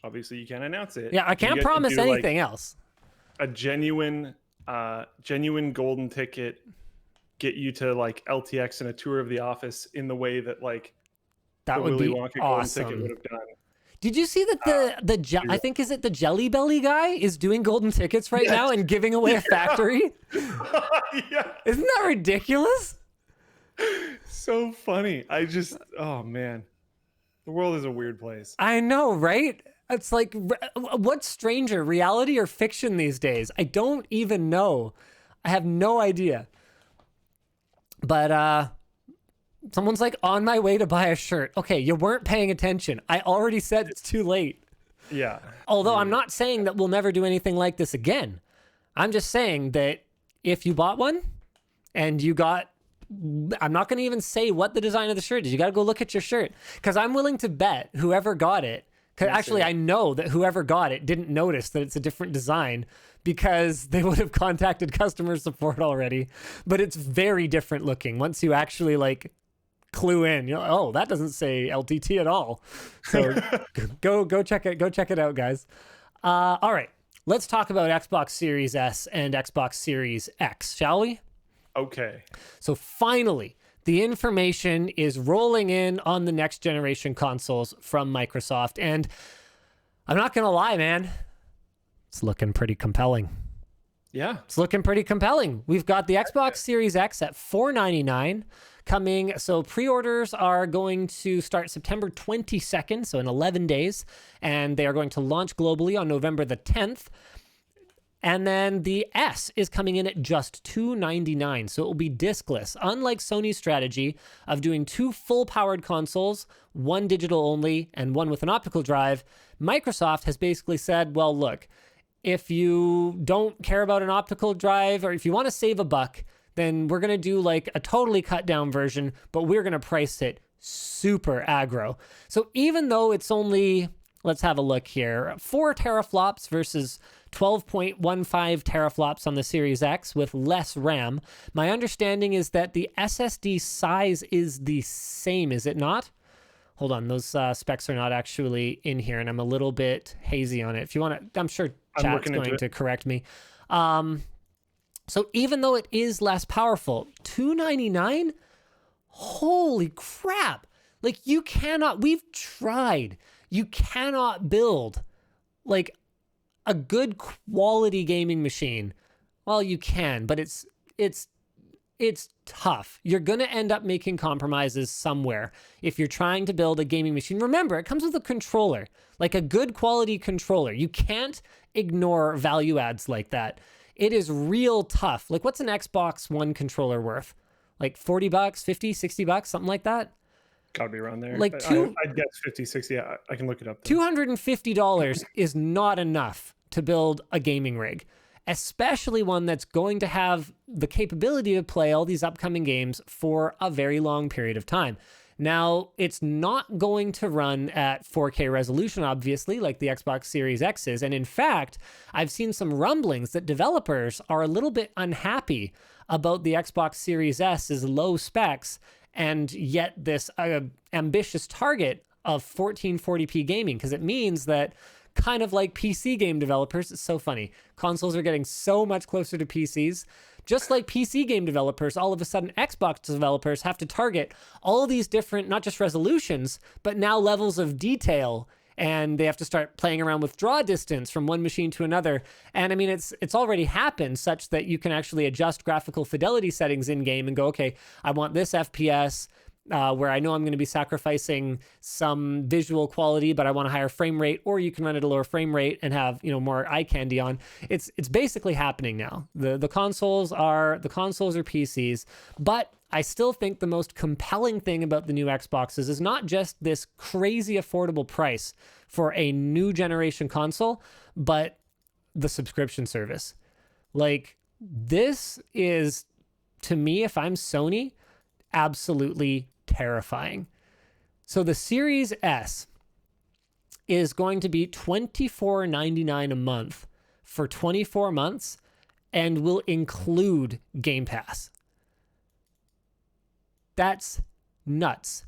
obviously you can't announce it. Yeah, I can't promise anything else. A genuine golden ticket, get you to like LTX and a tour of the office in the way that like that the would Willy be Wonka awesome. golden ticket would have done. Did you see that I think is it the Jelly Belly guy is doing golden tickets right now and giving away a factory? Yeah. Isn't that ridiculous? So funny. Oh man. The world is a weird place. I know, right? It's like, what's stranger, reality or fiction these days? I don't even know. I have no idea. But someone's like, on my way to buy a shirt. Okay, you weren't paying attention. I already said it's too late. Yeah. Although I'm not saying that we'll never do anything like this again. I'm just saying that if you bought one and you got, I'm not going to even say what the design of the shirt is. You got to go look at your shirt, because I'm willing to bet whoever got it, because actually I know that whoever got it didn't notice that it's a different design, because they would have contacted customer support already. But it's very different looking once you actually like clue in. You're like, oh, that doesn't say LTT at all. So go check it out, guys. All right, let's talk about Xbox Series S and Xbox Series X, shall we? Okay. So finally, the information is rolling in on the next generation consoles from Microsoft. And I'm not going to lie, man. It's looking pretty compelling. Yeah. It's looking pretty compelling. We've got the Xbox Series X at $499 coming. So pre-orders are going to start September 22nd, so in 11 days. And they are going to launch globally on November the 10th. And then the S is coming in at just $299, so it will be diskless. Unlike Sony's strategy of doing two full-powered consoles, one digital only and one with an optical drive, Microsoft has basically said, well, look, if you don't care about an optical drive, or if you want to save a buck, then we're going to do like a totally cut-down version, but we're going to price it super aggro. So even though it's only, let's have a look here, 4 teraflops versus 12.15 teraflops on the Series X with less RAM. My understanding is that the SSD size is the same, is it not? Hold on, those specs are not actually in here, and I'm a little bit hazy on it. If you want to, I'm sure chat's going to correct me. So even though it is less powerful, $299? Holy crap. Like you cannot, we've tried. You cannot build like a good quality gaming machine. Well, you can, but it's tough. You're going to end up making compromises somewhere if you're trying to build a gaming machine. Remember, it comes with a controller, like a good quality controller. You can't ignore value adds like that. It is real tough. Like what's an Xbox One controller worth? Like 40 bucks, 50, 60 bucks, something like that? Gotta be around there. Like I'd guess 50, 60. Yeah, I can look it up. $250 is not enough to build a gaming rig, especially one that's going to have the capability to play all these upcoming games for a very long period of time. Now, it's not going to run at 4K resolution, obviously, like the Xbox Series X is. And in fact, I've seen some rumblings that developers are a little bit unhappy about the Xbox Series S's low specs and yet this ambitious target of 1440p gaming, because it means that kind of like PC game developers, it's so funny. Consoles are getting so much closer to PCs. Just like PC game developers, all of a sudden Xbox developers have to target all these different, not just resolutions, but now levels of detail. And they have to start playing around with draw distance from one machine to another. And I mean, it's already happened such that you can actually adjust graphical fidelity settings in game and go, okay, I want this FPS, where I know I'm going to be sacrificing some visual quality, but I want a higher frame rate, or you can run at a lower frame rate and have, you know, more eye candy on. It's basically happening now. The consoles are PCs, but I still think the most compelling thing about the new Xboxes is not just this crazy affordable price for a new generation console, but the subscription service. Like this is, to me, if I'm Sony, absolutely terrifying. So the Series S is going to be $24.99 a month for 24 months and will include Game Pass. That's nuts.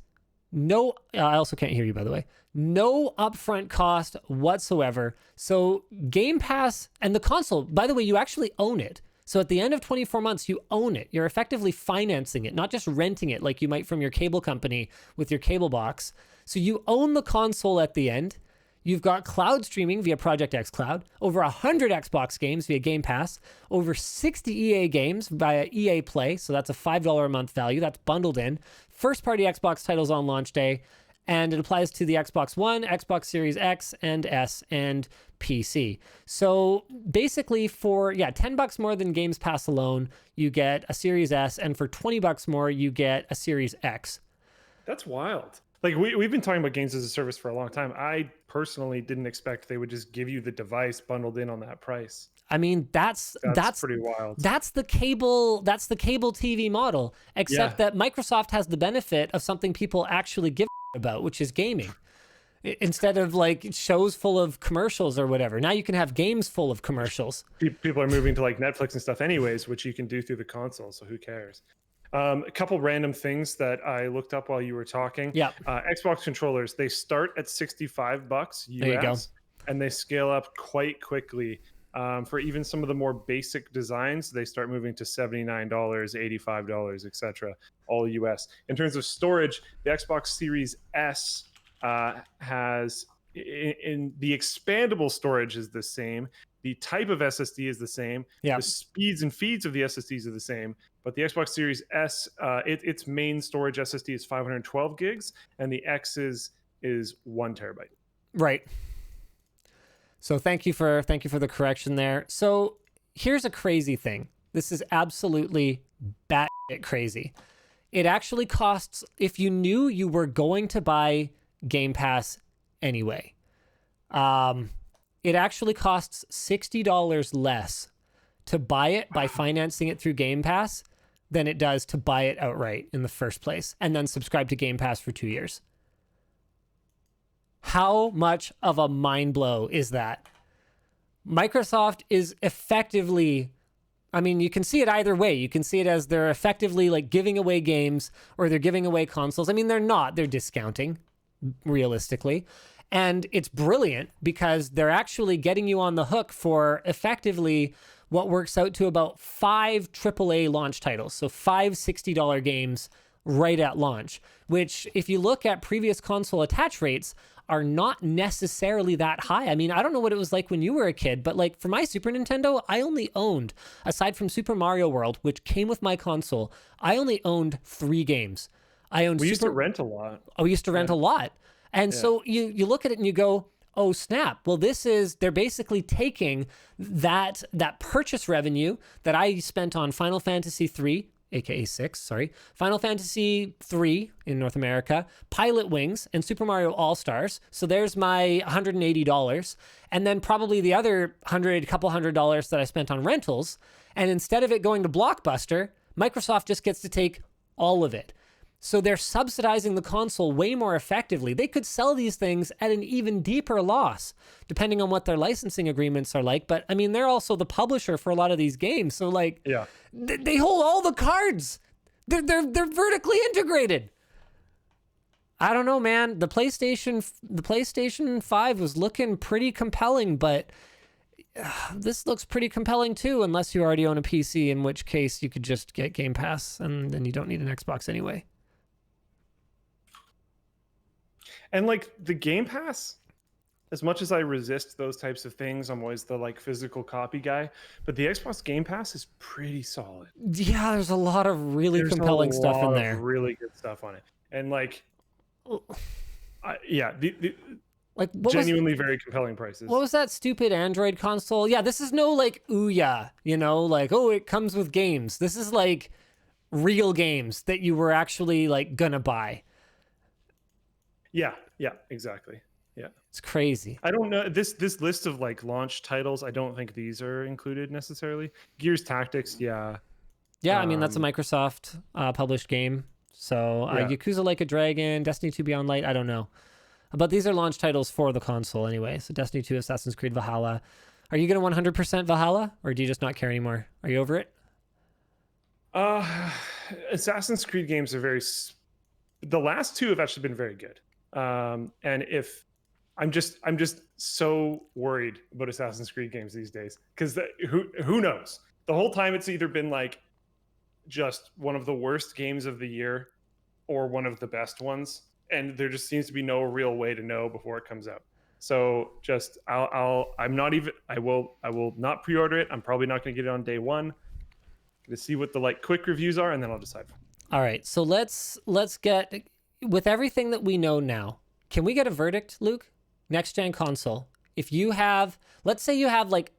No, I also can't hear you, by the way. No upfront cost whatsoever. So Game Pass and the console, by the way, you actually own it. So at the end of 24 months, you own it. You're effectively financing it, not just renting it like you might from your cable company with your cable box. So you own the console at the end. You've got cloud streaming via Project X Cloud, over 100 Xbox games via Game Pass, over 60 EA games via EA Play, so that's a $5 a month value, that's bundled in, first-party Xbox titles on launch day, and it applies to the Xbox One, Xbox Series X and S, and PC. So basically for, $10 more than Games Pass alone, you get a Series S, and for $20 more, you get a Series X. That's wild. Like we've been talking about games as a service for a long time. I personally didn't expect they would just give you the device bundled in on that price. I mean, that's pretty wild. That's the cable TV model, except that Microsoft has the benefit of something people actually give about, which is gaming. Instead of like shows full of commercials or whatever, now you can have games full of commercials. People are moving to like Netflix and stuff anyways, which you can do through the console, so who cares? A couple random things that I looked up while you were talking. Yeah. Xbox controllers, they start at $65 US, there you go. and they scale up quite quickly. For even some of the more basic designs, they start moving to $79, $85, etc., all US. In terms of storage, the Xbox Series S has in the expandable storage is the same. The type of SSD is the same. Yeah. The speeds and feeds of the SSDs are the same. But the Xbox Series S, its main storage SSD is 512 gigs, and the X's is 1 terabyte. Right. So thank you for the correction there. So here's a crazy thing. This is absolutely batshit crazy. It actually costs, if you knew you were going to buy Game Pass anyway, it actually costs $60 less to buy it by financing it through Game Pass than it does to buy it outright in the first place and then subscribe to Game Pass for 2 years. How much of a mind blow is that? Microsoft is effectively, I mean, you can see it either way. You can see it as they're effectively like giving away games or they're giving away consoles. I mean, they're not. They're discounting, realistically. And it's brilliant because they're actually getting you on the hook for effectively what works out to about 5 AAA launch titles. So 5 $60 games right at launch, which if you look at previous console attach rates are not necessarily that high. I mean, I don't know what it was like when you were a kid, but like for my Super Nintendo, I only owned, aside from Super Mario World, which came with my console, I only owned 3 games. We used to rent a lot. Oh, we used to rent a lot. And so you look at it and you go, oh snap. Well, they're basically taking that purchase revenue that I spent on Final Fantasy 3, aka 6, sorry, Final Fantasy 3 in North America, Pilot Wings, and Super Mario All-Stars. So there's my $180. And then probably the other couple $100 that I spent on rentals. And instead of it going to Blockbuster, Microsoft just gets to take all of it. So they're subsidizing the console way more effectively. They could sell these things at an even deeper loss, depending on what their licensing agreements are like. But I mean, they're also the publisher for a lot of these games. So like, they hold all the cards. They're vertically integrated. I don't know, man. The PlayStation 5 was looking pretty compelling, but this looks pretty compelling too, unless you already own a PC, in which case you could just get Game Pass and then you don't need an Xbox anyway. And like the Game Pass, as much as I resist those types of things, I'm always the like physical copy guy. But the Xbox Game Pass is pretty solid. Yeah, there's a lot of really compelling stuff in there. Really good stuff on it, and like, like genuinely very compelling prices. What was that stupid Android console? Yeah, this is no like Ouya, like, oh, it comes with games. This is like real games that you were actually like gonna buy. Yeah, exactly. Yeah. It's crazy. I don't know this list of like launch titles. I don't think these are included necessarily. Gears Tactics, yeah. Yeah, I mean that's a Microsoft published game. So Yakuza Like a Dragon, Destiny 2 Beyond Light, I don't know. But these are launch titles for the console anyway. So Destiny 2, Assassin's Creed Valhalla. Are you going to 100% Valhalla or do you just not care anymore? Are you over it? Assassin's Creed games are the last 2 have actually been very good. And if I'm just so worried about Assassin's Creed games these days because who knows? The whole time it's either been like just one of the worst games of the year or one of the best ones, and there just seems to be no real way to know before it comes out. So just I'm not even I will not pre-order it. I'm probably not going to get it on day one. To see what the like quick reviews are, and then I'll decide. All right, so let's get, with everything that we know now, can we get a verdict, Luke? Next gen console. If you have, let's say you have like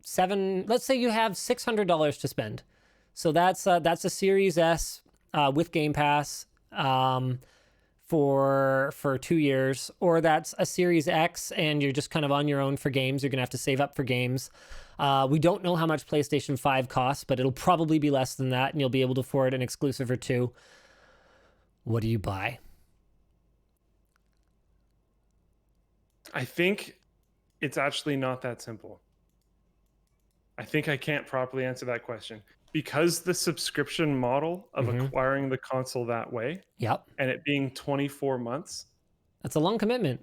$600 to spend. So that's a Series S with Game Pass for 2 years, or that's a Series X and you're just kind of on your own for games. You're gonna have to save up for games. We don't know how much PlayStation 5 costs, but it'll probably be less than that, and you'll be able to afford an exclusive or two. What do you buy? I think it's actually not that simple. I think I can't properly answer that question because the subscription model of acquiring the console that way, and it being 24 months. That's a long commitment.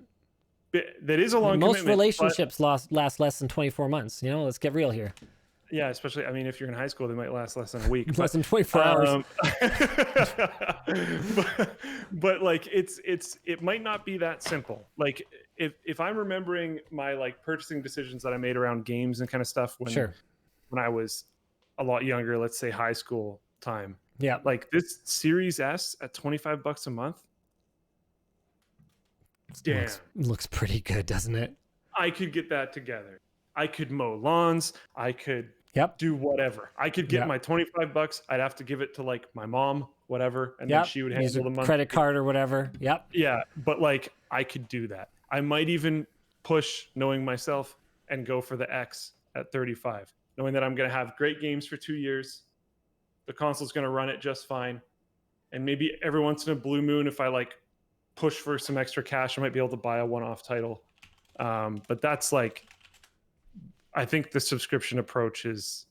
That is a long commitment. Most relationships last less than 24 months. You know, let's get real here. Yeah, especially, I mean, if you're in high school, they might last less than a week. Less than 24 hours. but like, it might not be that simple. Like, if I'm remembering my like purchasing decisions that I made around games and kind of stuff when I was a lot younger, let's say high school time. Yeah. Like this Series S at $25 a month. Damn. Looks pretty good, doesn't it? I could get that together. I could mow lawns. I could do whatever. I could get my $25. I'd have to give it to like my mom, whatever, and then she would handle the money. Credit card or whatever. Yeah, but like I could do that. I might even push, knowing myself, and go for the X at 35, knowing that I'm going to have great games for 2 years. The console's going to run it just fine, and maybe every once in a blue moon, if I like push for some extra cash, I might be able to buy a one-off title. But that's like, I think the subscription approach is,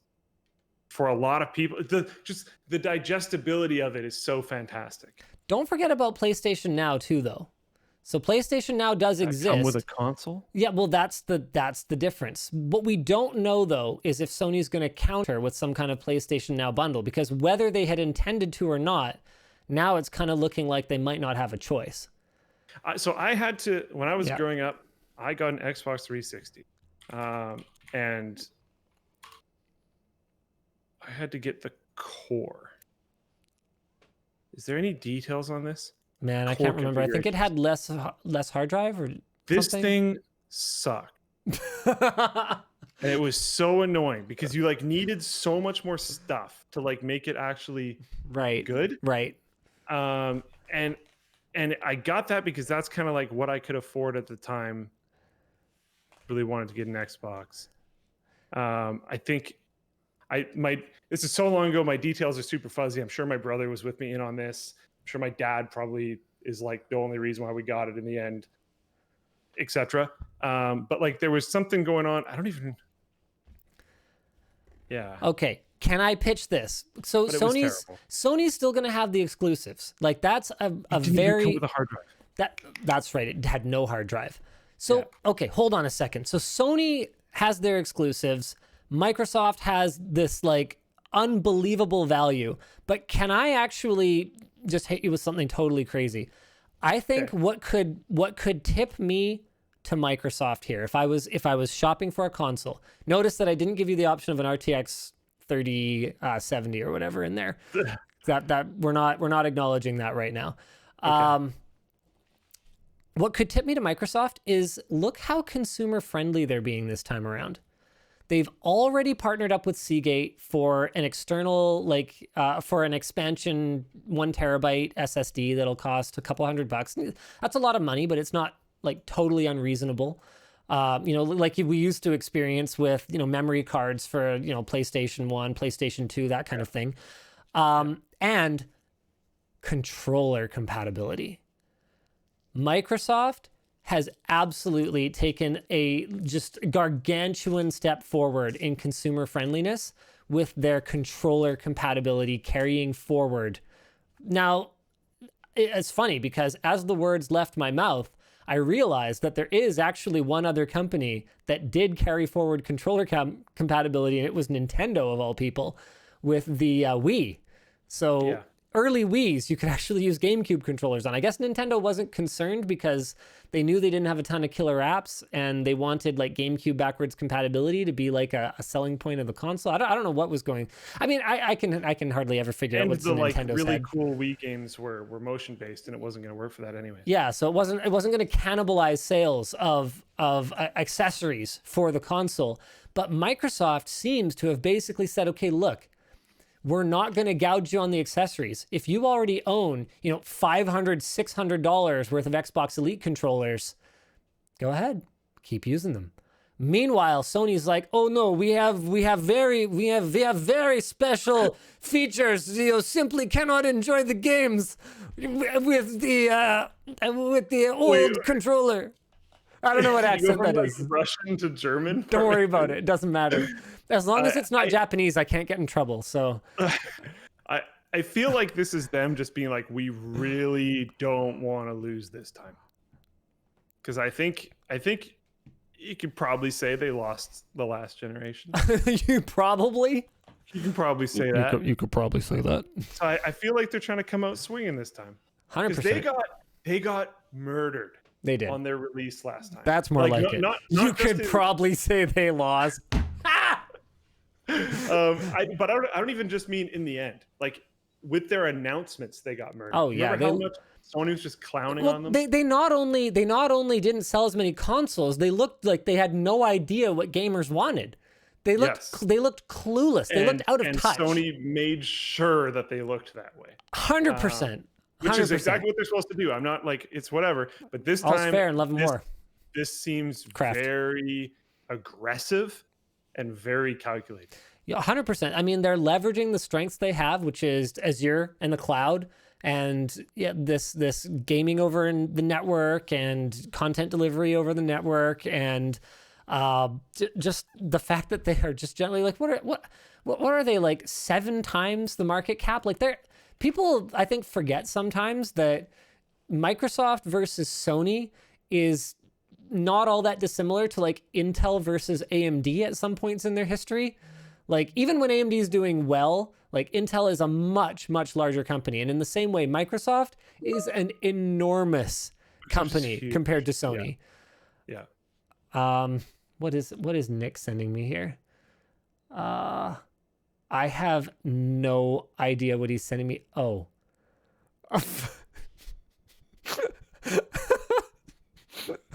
for a lot of people, just the digestibility of it is so fantastic. Don't forget about PlayStation Now too, though. So PlayStation Now does exist. Come with a console? Yeah, well, that's the difference. What we don't know, though, is if Sony's going to counter with some kind of PlayStation Now bundle, because whether they had intended to or not, now it's kind of looking like they might not have a choice. So I had to, when I was growing up, I got an Xbox 360. And I had to get the core. Is there any details on this? Man, I can't remember. I think it had less hard drive or this something. Thing sucked. And it was so annoying because you like needed so much more stuff to like make it actually good. Right. And I got that because that's kind of like what I could afford at the time. Really wanted to get an Xbox. I think this is so long ago, my details are super fuzzy. I'm sure my brother was with me in on this. I'm sure my dad probably is like the only reason why we got it in the end, etc. But like there was something going on. I don't even. Yeah. Okay. Can I pitch this? So Sony's still going to have the exclusives. Like that's a very come with a hard drive. That's right. It had no hard drive. So okay, hold on a second. So Sony has their exclusives. Microsoft has this like unbelievable value. But can I actually just hit you with something totally crazy? I think what could tip me to Microsoft here, if I was shopping for a console. Notice that I didn't give you the option of an RTX 3070 or whatever in there. that we're not acknowledging that right now. Okay. What could tip me to Microsoft is look how consumer friendly they're being this time around. They've already partnered up with Seagate for an external, for an expansion 1 terabyte SSD that'll cost a couple $100. That's a lot of money, but it's not like totally unreasonable. Like we used to experience with, memory cards for, PlayStation 1, PlayStation 2, that kind of thing. And controller compatibility. Microsoft has absolutely taken a just gargantuan step forward in consumer friendliness with their controller compatibility carrying forward. Now, it's funny because as the words left my mouth, I realized that there is actually one other company that did carry forward controller compatibility, and it was Nintendo of all people with the Wii. So early Wii's, you could actually use GameCube controllers on. I guess Nintendo wasn't concerned because they knew they didn't have a ton of killer apps, and they wanted like GameCube backwards compatibility to be like a selling point of the console. I don't know what was going. I mean, I can hardly ever figure out what's in Nintendo's like really head. cool Wii games were motion based, and it wasn't going to work for that anyway. Yeah, so it wasn't going to cannibalize sales of accessories for the console. But Microsoft seems to have basically said, okay, look, we're not going to gouge you on the accessories. If you already own, $500, $600 worth of Xbox Elite controllers, go ahead, keep using them. Meanwhile, Sony's like, oh no, we have very special features. You simply cannot enjoy the games with the old controller. I don't know what accent that is. Russian to German. Don't worry about it. It doesn't matter. As long as it's not Japanese, I can't get in trouble. So I feel like this is them just being like, we really don't want to lose this time. Because I think you could probably say they lost the last generation. You can probably say that. You could probably say that. So I feel like they're trying to come out swinging this time. 100%. They got murdered. They did on their release last time. That's more like it. You could probably say they lost. But I don't even just mean in the end. Like with their announcements, they got murdered. Oh yeah, how much Sony was just clowning on them. They not only didn't sell as many consoles, they looked like they had no idea what gamers wanted. They looked clueless. They looked out of touch. And Sony made sure that they looked that way. 100%. Which is exactly what they're supposed to do. I'm not like, it's whatever. But this All's time, fair and love and war. This seems Craft. very aggressive and very calculated. Yeah, 100%. I mean, they're leveraging the strengths they have, which is Azure and the cloud, and this gaming over in the network and content delivery over the network, and just the fact that they are just generally like, what are they, like 7 times the market cap? Like people, I think, forget sometimes that Microsoft versus Sony is not all that dissimilar to like Intel versus AMD at some points in their history. Like even when AMD is doing well, like Intel is a much, much larger company. And in the same way, Microsoft is an enormous company compared to Sony. Yeah. What is Nick sending me here? I have no idea what he's sending me. Oh.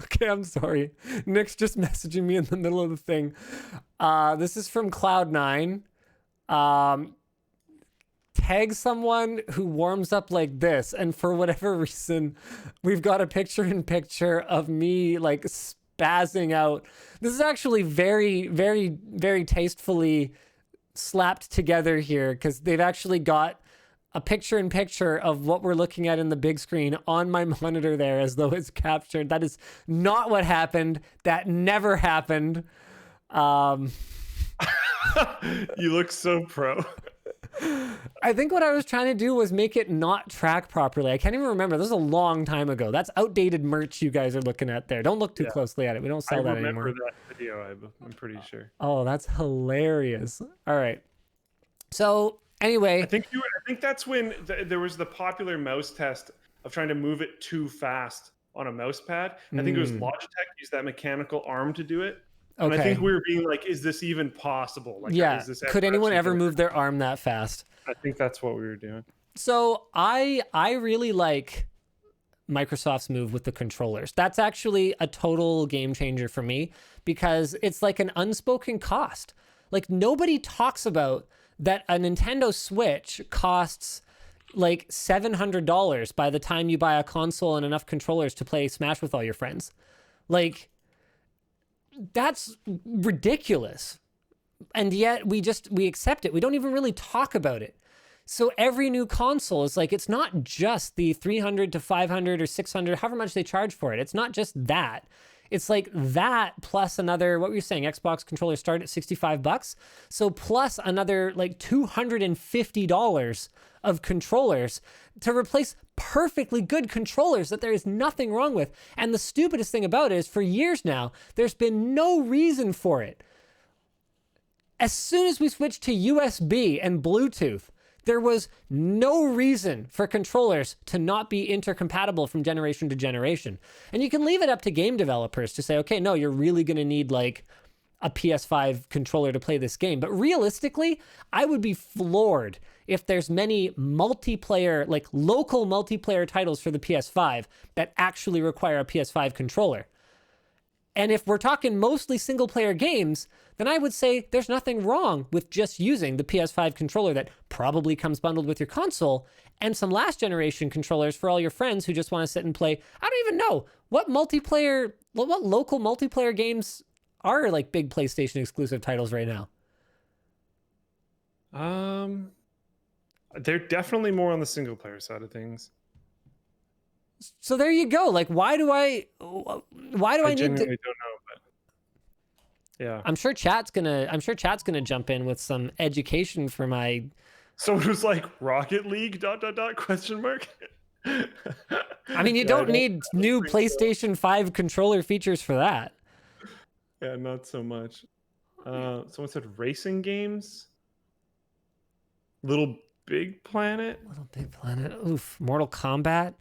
Okay, I'm sorry. Nick's just messaging me in the middle of the thing. This is from Cloud9. Tag someone who warms up like this. And for whatever reason, we've got a picture-in-picture of me like spazzing out. This is actually very, very, very tastefully slapped together here because they've actually got a picture-in-picture of what we're looking at in the big screen on my monitor there as though it's captured. That is not what happened. That never happened. You look so pro. I think what I was trying to do was make it not track properly. I can't even remember. This is a long time ago. That's outdated merch you guys are looking at there. Don't look too closely at it. We don't sell that anymore. I remember that video, I'm pretty sure. Oh, that's hilarious. All right. So anyway, I think that's when there was the popular mouse test of trying to move it too fast on a mouse pad. I think it was Logitech used that mechanical arm to do it. And I think we were being like, is this even possible? Like, yeah. Could anyone ever move their arm that fast? I think that's what we were doing. So I really like Microsoft's move with the controllers. That's actually a total game changer for me because it's like an unspoken cost. Like nobody talks about that a Nintendo Switch costs like $700 by the time you buy a console and enough controllers to play Smash with all your friends. Like, that's ridiculous. And yet we accept it. We don't even really talk about it. So every new console is like, it's not just the $300 to $500 or $600, however much they charge for it. It's not just that. It's like that plus another, what were you saying? Xbox controllers start at $65. So plus another like $250 of controllers to replace perfectly good controllers that there is nothing wrong with. And the stupidest thing about it is for years now, there's been no reason for it. As soon as we switch to USB and Bluetooth, There was no reason for controllers to not be intercompatible from generation to generation. And you can leave it up to game developers to say, okay, no, you're really going to need like a PS5 controller to play this game. But realistically, I would be floored if there's many multiplayer, like local multiplayer titles for the PS5 that actually require a PS5 controller. And if we're talking mostly single player games, then I would say there's nothing wrong with just using the PS5 controller that probably comes bundled with your console and some last generation controllers for all your friends who just want to sit and play. I don't even know what local multiplayer games are like big PlayStation exclusive titles right now. They're definitely more on the single player side of things. So there you go. Like, why do I need to? Don't know, but yeah. I'm sure chat's gonna jump in with some education for my. Someone who's like Rocket League ... question mark. I mean, you don't need new PlayStation 5 controller features for that. Yeah, not so much. Someone said racing games. Little Big Planet. Oof. Mortal Kombat.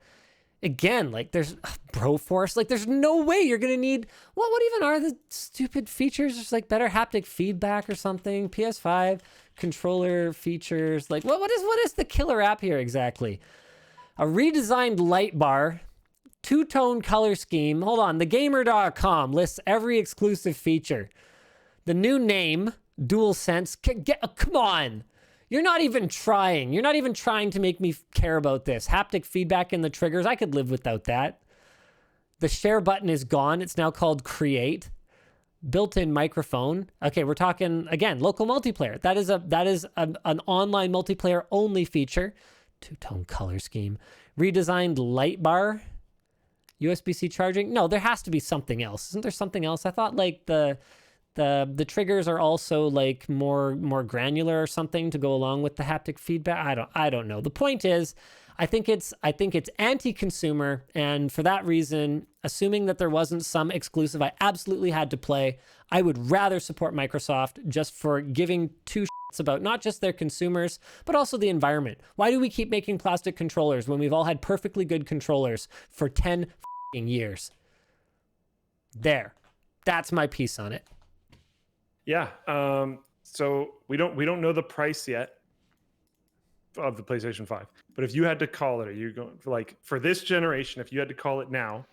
Again, like there's Broforce. Like there's no way you're gonna need. What even are the stupid features? Just like better haptic feedback or something. PS5 controller features. Like what is the killer app here exactly? A redesigned light bar. Two-tone color scheme. Hold on. Thegamer.com lists every exclusive feature. The new name, DualSense. Come on. You're not even trying. You're not even trying to make me care about this. Haptic feedback in the triggers. I could live without that. The share button is gone. It's now called Create. Built-in microphone. Okay, we're talking, again, local multiplayer. That is an online multiplayer only feature. Two-tone color scheme. Redesigned light bar. USB-C charging? No, there has to be something else. Isn't there something else? I thought like the triggers are also like more granular or something to go along with the haptic feedback. I don't know. The point is, I think it's anti-consumer, and for that reason, assuming that there wasn't some exclusive I absolutely had to play, I would rather support Microsoft just for giving two shits about not just their consumers, but also the environment. Why do we keep making plastic controllers when we've all had perfectly good controllers for 10 years? There. That's my piece on it. Yeah. So we don't know the price yet of the PlayStation 5. But if you had to call it, are you going for this generation, if you had to call it now,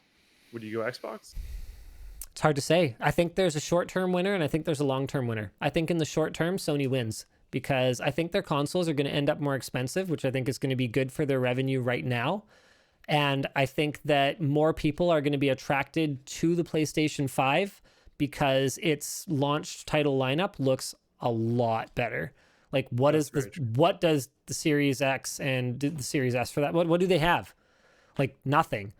would you go Xbox? It's hard to say. I think there's a short-term winner and I think there's a long-term winner. I think in the short term, Sony wins because I think their consoles are going to end up more expensive, which I think is going to be good for their revenue right now. And I think that more people are going to be attracted to the PlayStation 5 because its launch title lineup looks a lot better. Like what does the Series X and the Series S for that? What do they have? Like nothing.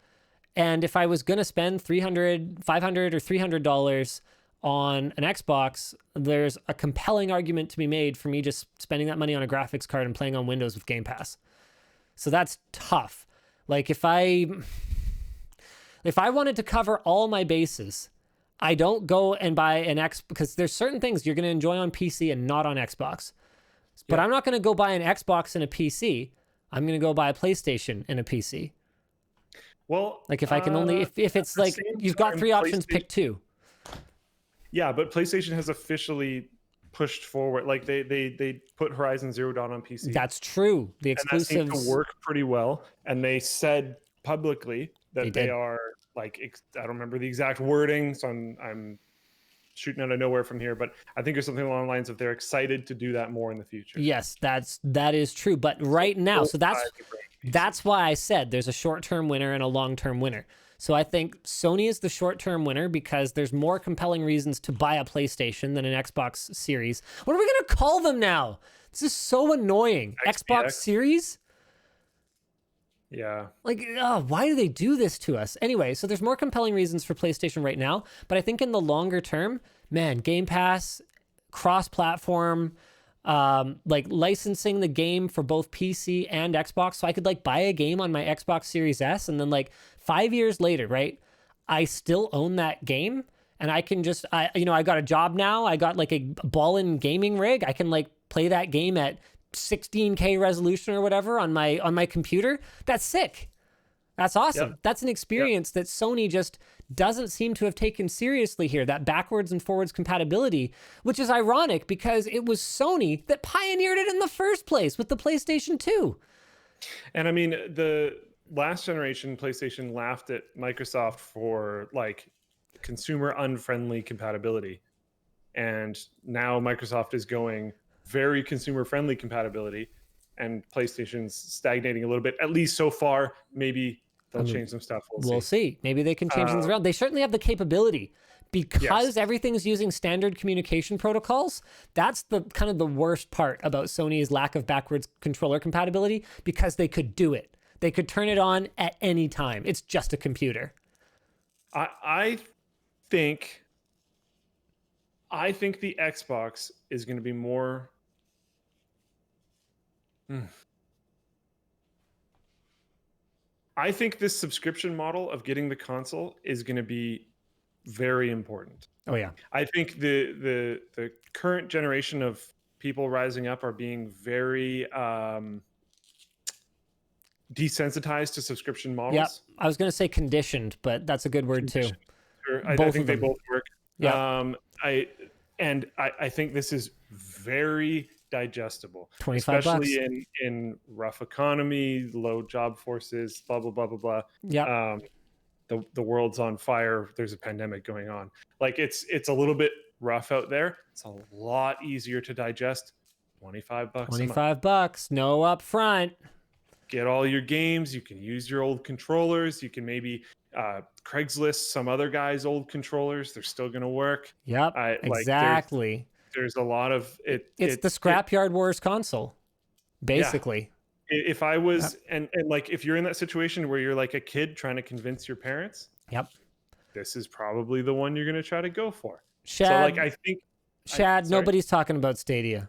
And if I was going to spend $300, $500 or $300 on an Xbox, there's a compelling argument to be made for me just spending that money on a graphics card and playing on Windows with Game Pass. So that's tough. Like if I wanted to cover all my bases, I don't go and buy an X because there's certain things you're going to enjoy on PC and not on Xbox. But yeah. I'm not going to go buy an Xbox and a PC. I'm going to go buy a PlayStation and a PC. Well, like if I can only, if it's like you've got three options, pick two. Yeah, but PlayStation has officially pushed forward. Like they put Horizon Zero Dawn on PC. That's true. The exclusives and that seemed to work pretty well. And they said publicly that they are like, I don't remember the exact wording, so I'm shooting out of nowhere from here, but I think there's something along the lines of they're excited to do that more in the future. Yes, that is true. But right now, so that's why I said there's a short-term winner and a long-term winner. So I think Sony is the short-term winner because there's more compelling reasons to buy a PlayStation than an Xbox Series. What are we going to call them now? This is so annoying. Xbox Series? Yeah. Like, why do they do this to us? Anyway, so there's more compelling reasons for PlayStation right now, but I think in the longer term, man, Game Pass, cross-platform, like licensing the game for both PC and Xbox, so I could like buy a game on my Xbox Series S, and then like 5 years later, right, I still own that game, and I can just, I got a job now, I got like a ballin' gaming rig, I can like play that game at 16K resolution or whatever on my computer. That's sick. That's awesome. Yep. That's an experience that Sony just doesn't seem to have taken seriously here, that backwards and forwards compatibility, which is ironic because it was Sony that pioneered it in the first place with the PlayStation 2. And I mean, the last generation PlayStation laughed at Microsoft for like consumer unfriendly compatibility. And now Microsoft is going very consumer friendly compatibility, and PlayStation's stagnating a little bit, at least so far. Maybe they'll change some stuff. We'll see. Maybe they can change things around. They certainly have the capability because everything's using standard communication protocols. That's the kind of the worst part about Sony's lack of backwards controller compatibility, because they could do it. They could turn it on at any time. It's just a computer. I think the Xbox is going to be more. I think this subscription model of getting the console is going to be very important. Oh yeah. I think the current generation of people rising up are being very desensitized to subscription models. Yeah, I was going to say conditioned, but that's a good word too. Sure. I think they both work. Yeah. I think this is very digestible, especially in rough economy, low job forces, blah blah blah blah blah. Yeah. The world's on fire. There's a pandemic going on. Like it's a little bit rough out there. It's a lot easier to digest. $25. $25, no upfront. Get all your games. You can use your old controllers. You can maybe Craigslist some other guy's old controllers. They're still going to work. Yep, exactly. There's a lot of it. It's the Scrapyard Wars console, basically. Yeah. If I was, and like, if you're in that situation where you're like a kid trying to convince your parents, this is probably the one you're going to try to go for. Shad, so like, I think, nobody's talking about Stadia.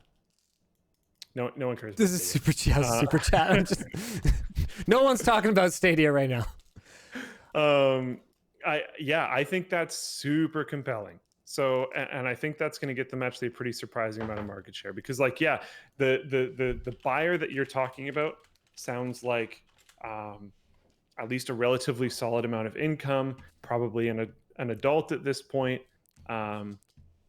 No one cares. This is super chat. I'm just, no one's talking about Stadia right now. I think that's super compelling. So, and I think that's going to get them actually a pretty surprising amount of market share, because like, the buyer that you're talking about sounds like at least a relatively solid amount of income, probably an adult at this point,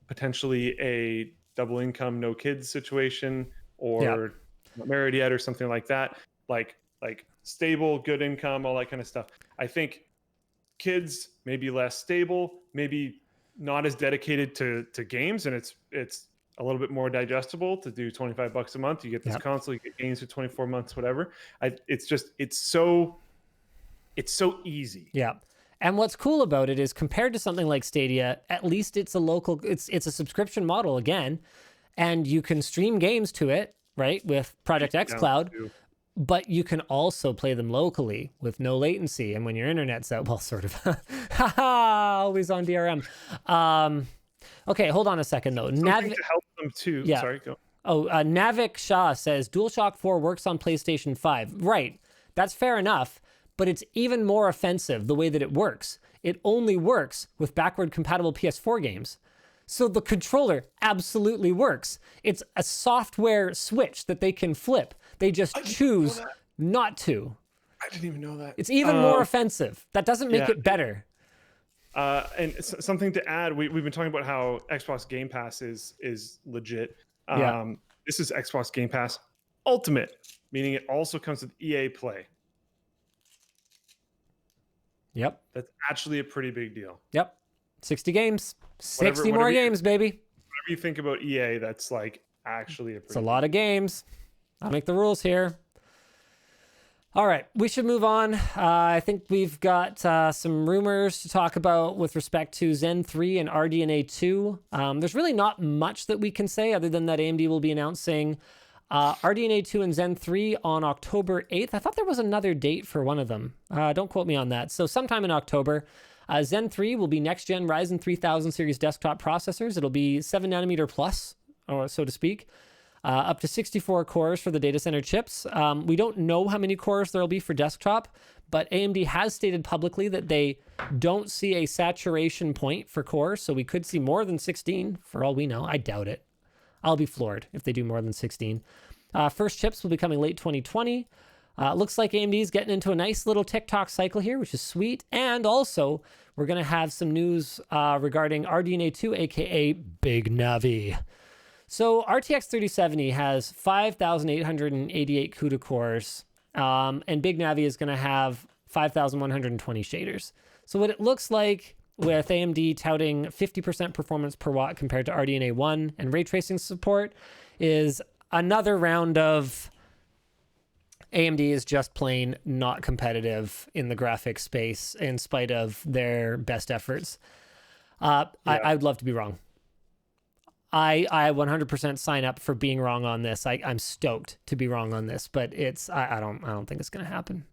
potentially a double income, no kids situation, or not married yet or something like that. Like stable, good income, all that kind of stuff. I think kids maybe less stable, maybe not as dedicated to games, and it's a little bit more digestible to do $25 a month. You get this console, you get games for 24 months, whatever. It's so easy. Yeah. And what's cool about it is, compared to something like Stadia, at least it's a subscription model again, and you can stream games to it, right, with Project X Cloud. But you can also play them locally with no latency. And when your internet's out, well, sort of, always on DRM. Okay, hold on a second, though. Something to help them, too. Yeah. Sorry, go. Oh, Navik Shah says, DualShock 4 works on PlayStation 5. Right, that's fair enough, but it's even more offensive the way that it works. It only works with backward compatible PS4 games. So the controller absolutely works. It's a software switch that they can flip. They just choose not to. I didn't even know that. It's even more offensive. That doesn't make it better. And something to add, we've been talking about how Xbox Game Pass is legit. This is Xbox Game Pass Ultimate, meaning it also comes with EA Play. Yep. That's actually a pretty big deal. Yep. 60 games. 60 more games, baby. Whatever you think about EA, that's like actually it's a lot of games. I'll make the rules here. All right, we should move on. I think we've got some rumors to talk about with respect to Zen 3 and RDNA 2. There's really not much that we can say other than that AMD will be announcing RDNA 2 and Zen 3 on October 8th. I thought there was another date for one of them. Don't quote me on that. So sometime in October. Zen 3 will be next-gen Ryzen 3000 series desktop processors. It'll be 7 nanometer plus, or so to speak, up to 64 cores for the data center chips. We don't know how many cores there'll be for desktop, but AMD has stated publicly that they don't see a saturation point for cores, so we could see more than 16 for all we know. I doubt it. I'll be floored if they do more than 16. First chips will be coming late 2020. Looks like AMD is getting into a nice little TikTok cycle here, which is sweet. And also, we're going to have some news regarding RDNA 2, aka Big Navi. So RTX 3070 has 5,888 CUDA cores, and Big Navi is going to have 5,120 shaders. So what it looks like with AMD touting 50% performance per watt compared to RDNA 1 and ray tracing support is another round of AMD is just plain not competitive in the graphics space in spite of their best efforts. I would love to be wrong. I 100% sign up for being wrong on this. I'm stoked to be wrong on this, but I don't think it's going to happen.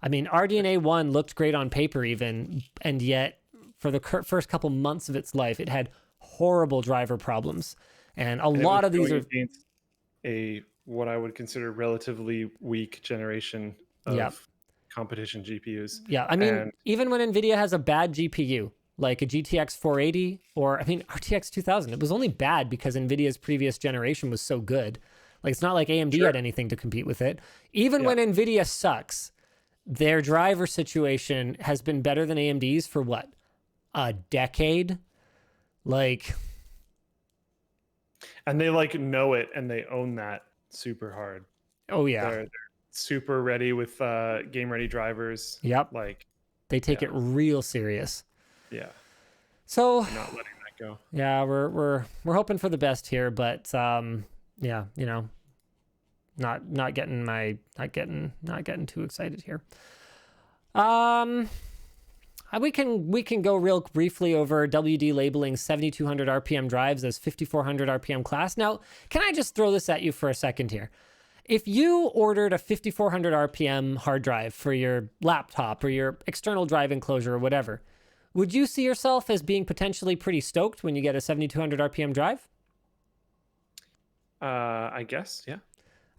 I mean, RDNA 1 looked great on paper even, and yet for the first couple months of its life, it had horrible driver problems. And a lot of these are what I would consider relatively weak generation of competition GPUs. Yeah, I mean, even when NVIDIA has a bad GPU, like a GTX 480 or, RTX 2000, it was only bad because NVIDIA's previous generation was so good. Like, it's not like AMD had anything to compete with it. Even when NVIDIA sucks, their driver situation has been better than AMD's for what? A decade? Like... And they know it and they own that super hard. Oh yeah. They're super ready with game ready drivers. Yep. They take it real serious. Yeah. So not letting that go. Yeah, we're hoping for the best here, but not getting too excited here. We can go real briefly over WD labeling 7,200 RPM drives as 5,400 RPM class. Now, can I just throw this at you for a second here? If you ordered a 5,400 RPM hard drive for your laptop or your external drive enclosure or whatever, would you see yourself as being potentially pretty stoked when you get a 7,200 RPM drive? I guess, yeah.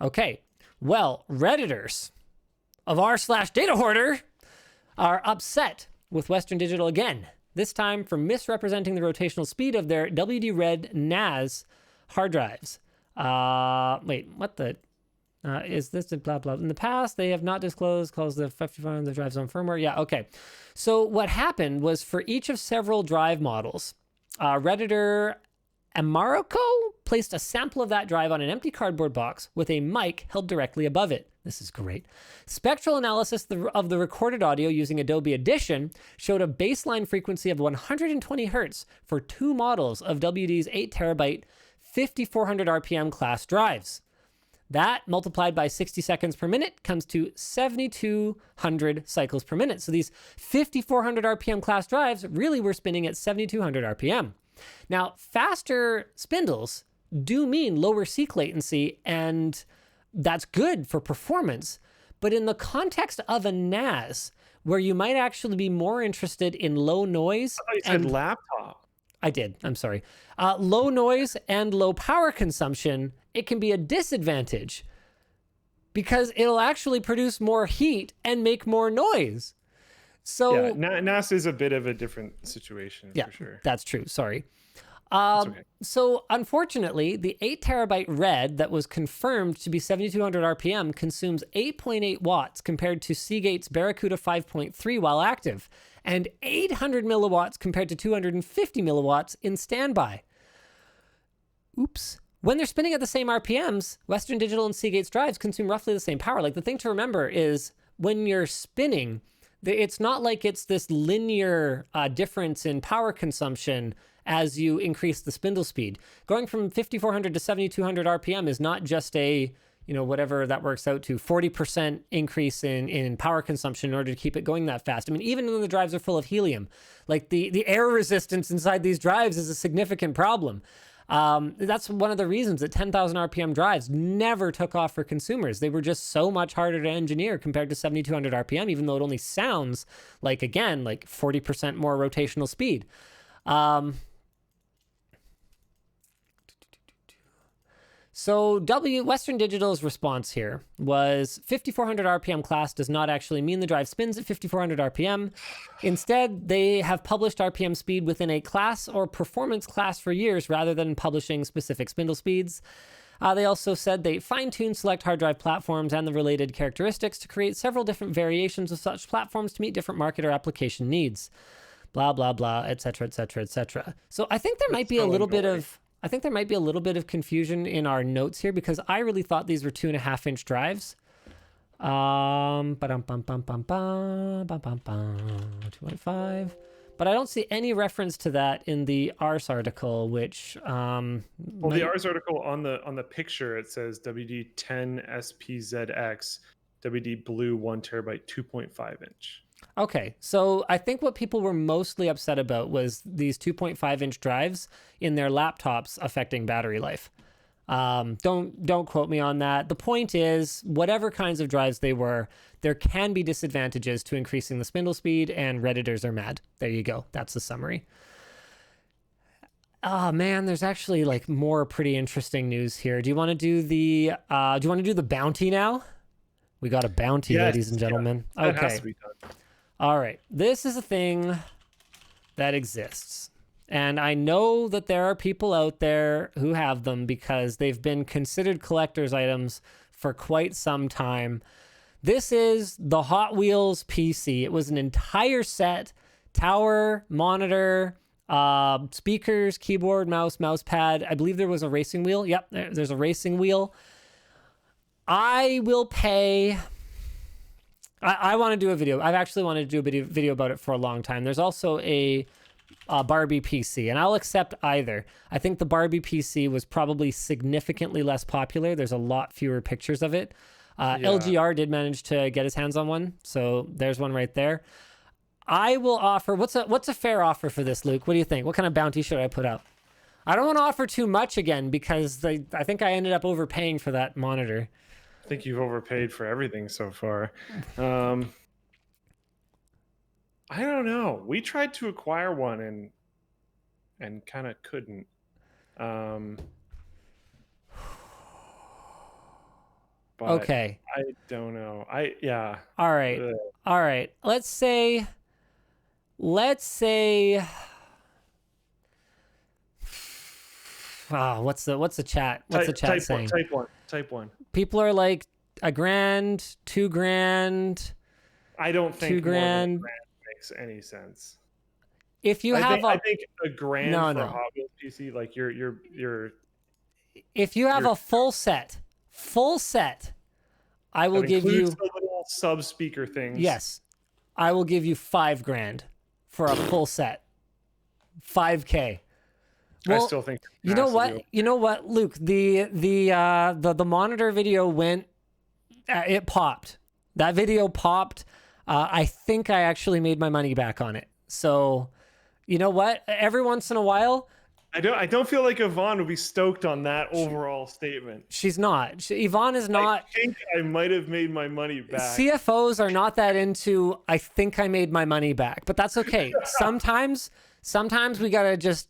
Okay. Well, Redditors of r/data hoarder are upset with Western Digital again, this time for misrepresenting the rotational speed of their WD Red NAS hard drives. Wait, what the... is this blah, blah. In the past, they have not disclosed, calls the 55 on the drive's own firmware. Yeah, okay. So what happened was for each of several drive models, Redditor Amaroko placed a sample of that drive on an empty cardboard box with a mic held directly above it. This is great. Spectral analysis of the recorded audio using Adobe Audition showed a baseline frequency of 120 hertz for two models of WD's 8 terabyte 5,400 RPM class drives. That multiplied by 60 seconds per minute comes to 7,200 cycles per minute. So these 5,400 RPM class drives really were spinning at 7,200 RPM. Now, faster spindles do mean lower seek latency, and that's good for performance. But in the context of a NAS, where you might actually be more interested in low noise... I thought you said laptop. I did. I'm sorry. Low noise and low power consumption, it can be a disadvantage because it'll actually produce more heat and make more noise. So NAS is a bit of a different situation for sure. That's true. Sorry. Okay. So unfortunately, the 8 terabyte red that was confirmed to be 7,200 RPM consumes 8.8 watts compared to Seagate's Barracuda 5.3 while active, and 800 milliwatts compared to 250 milliwatts in standby. Oops. When they're spinning at the same RPMs, Western Digital and Seagate's drives consume roughly the same power. Like, the thing to remember is when you're spinning, it's not like it's this linear difference in power consumption as you increase the spindle speed. Going from 5,400 to 7,200 RPM is not just a, whatever that works out to, 40% increase in power consumption in order to keep it going that fast. I mean, even when the drives are full of helium, like the air resistance inside these drives is a significant problem. That's one of the reasons that 10,000 RPM drives never took off for consumers. They were just so much harder to engineer compared to 7,200 RPM, even though it only sounds like 40% more rotational speed. So Western Digital's response here was 5,400 RPM class does not actually mean the drive spins at 5,400 RPM. Instead, they have published RPM speed within a class or performance class for years rather than publishing specific spindle speeds. They also said they fine-tuned select hard drive platforms and the related characteristics to create several different variations of such platforms to meet different market or application needs. Blah, blah, blah, et cetera, et cetera, et cetera. So I think there might be a little bit of... I think there might be a little bit of confusion in our notes here because I really thought these were 2.5-inch drives. 2.5. But I don't see any reference to that in the Ars article, which the Ars article on the picture, it says WD10SPZX, WD blue 1 terabyte 2.5 inch. Okay, so I think what people were mostly upset about was these 2.5-inch drives in their laptops affecting battery life. Don't quote me on that. The point is, whatever kinds of drives they were, there can be disadvantages to increasing the spindle speed, and Redditors are mad. There you go. That's the summary. Oh man, there's actually like more pretty interesting news here. Do you want to do the bounty now? We got a bounty, yes, ladies and gentlemen. Yeah, that okay. Has to be done. All right. This is a thing that exists. And I know that there are people out there who have them because they've been considered collector's items for quite some time. This is the Hot Wheels PC. It was an entire set, tower, monitor, speakers, keyboard, mouse pad. I believe there was a racing wheel. Yep, there's a racing wheel. I will pay... I want to do a video. I've actually wanted to do a video about it for a long time. There's also a Barbie PC, and I'll accept either. I think the Barbie PC was probably significantly less popular. There's a lot fewer pictures of it. LGR did manage to get his hands on one, so there's one right there. I will offer... What's a fair offer for this, Luke? What do you think? What kind of bounty should I put up? I don't want to offer too much again because I think I ended up overpaying for that monitor. I think you've overpaid for everything so far. I don't know. We tried to acquire one and kind of couldn't. But okay. I don't know. All right. All right. Let's say. Oh, what's the chat? What's the chat saying? Type one. People are like $1,000, $2,000. I don't think $2,000 more than $1,000 makes any sense. If you have I think $1,000 for a Hot Wheels PC, like you're. If you have a full set, I will give you the little sub speaker things. Yes, I will give you $5,000 for a full set. $5,000. Well, I still think you know what, Luke, the monitor video went, it popped. That video popped. I think I actually made my money back on it. So, you know what? Every once in a while, I don't feel like Yvonne would be stoked on that overall statement. She's not. Yvonne is not. I think I might have made my money back. CFOs are not that into, I think I made my money back, but that's okay. Sometimes we gotta just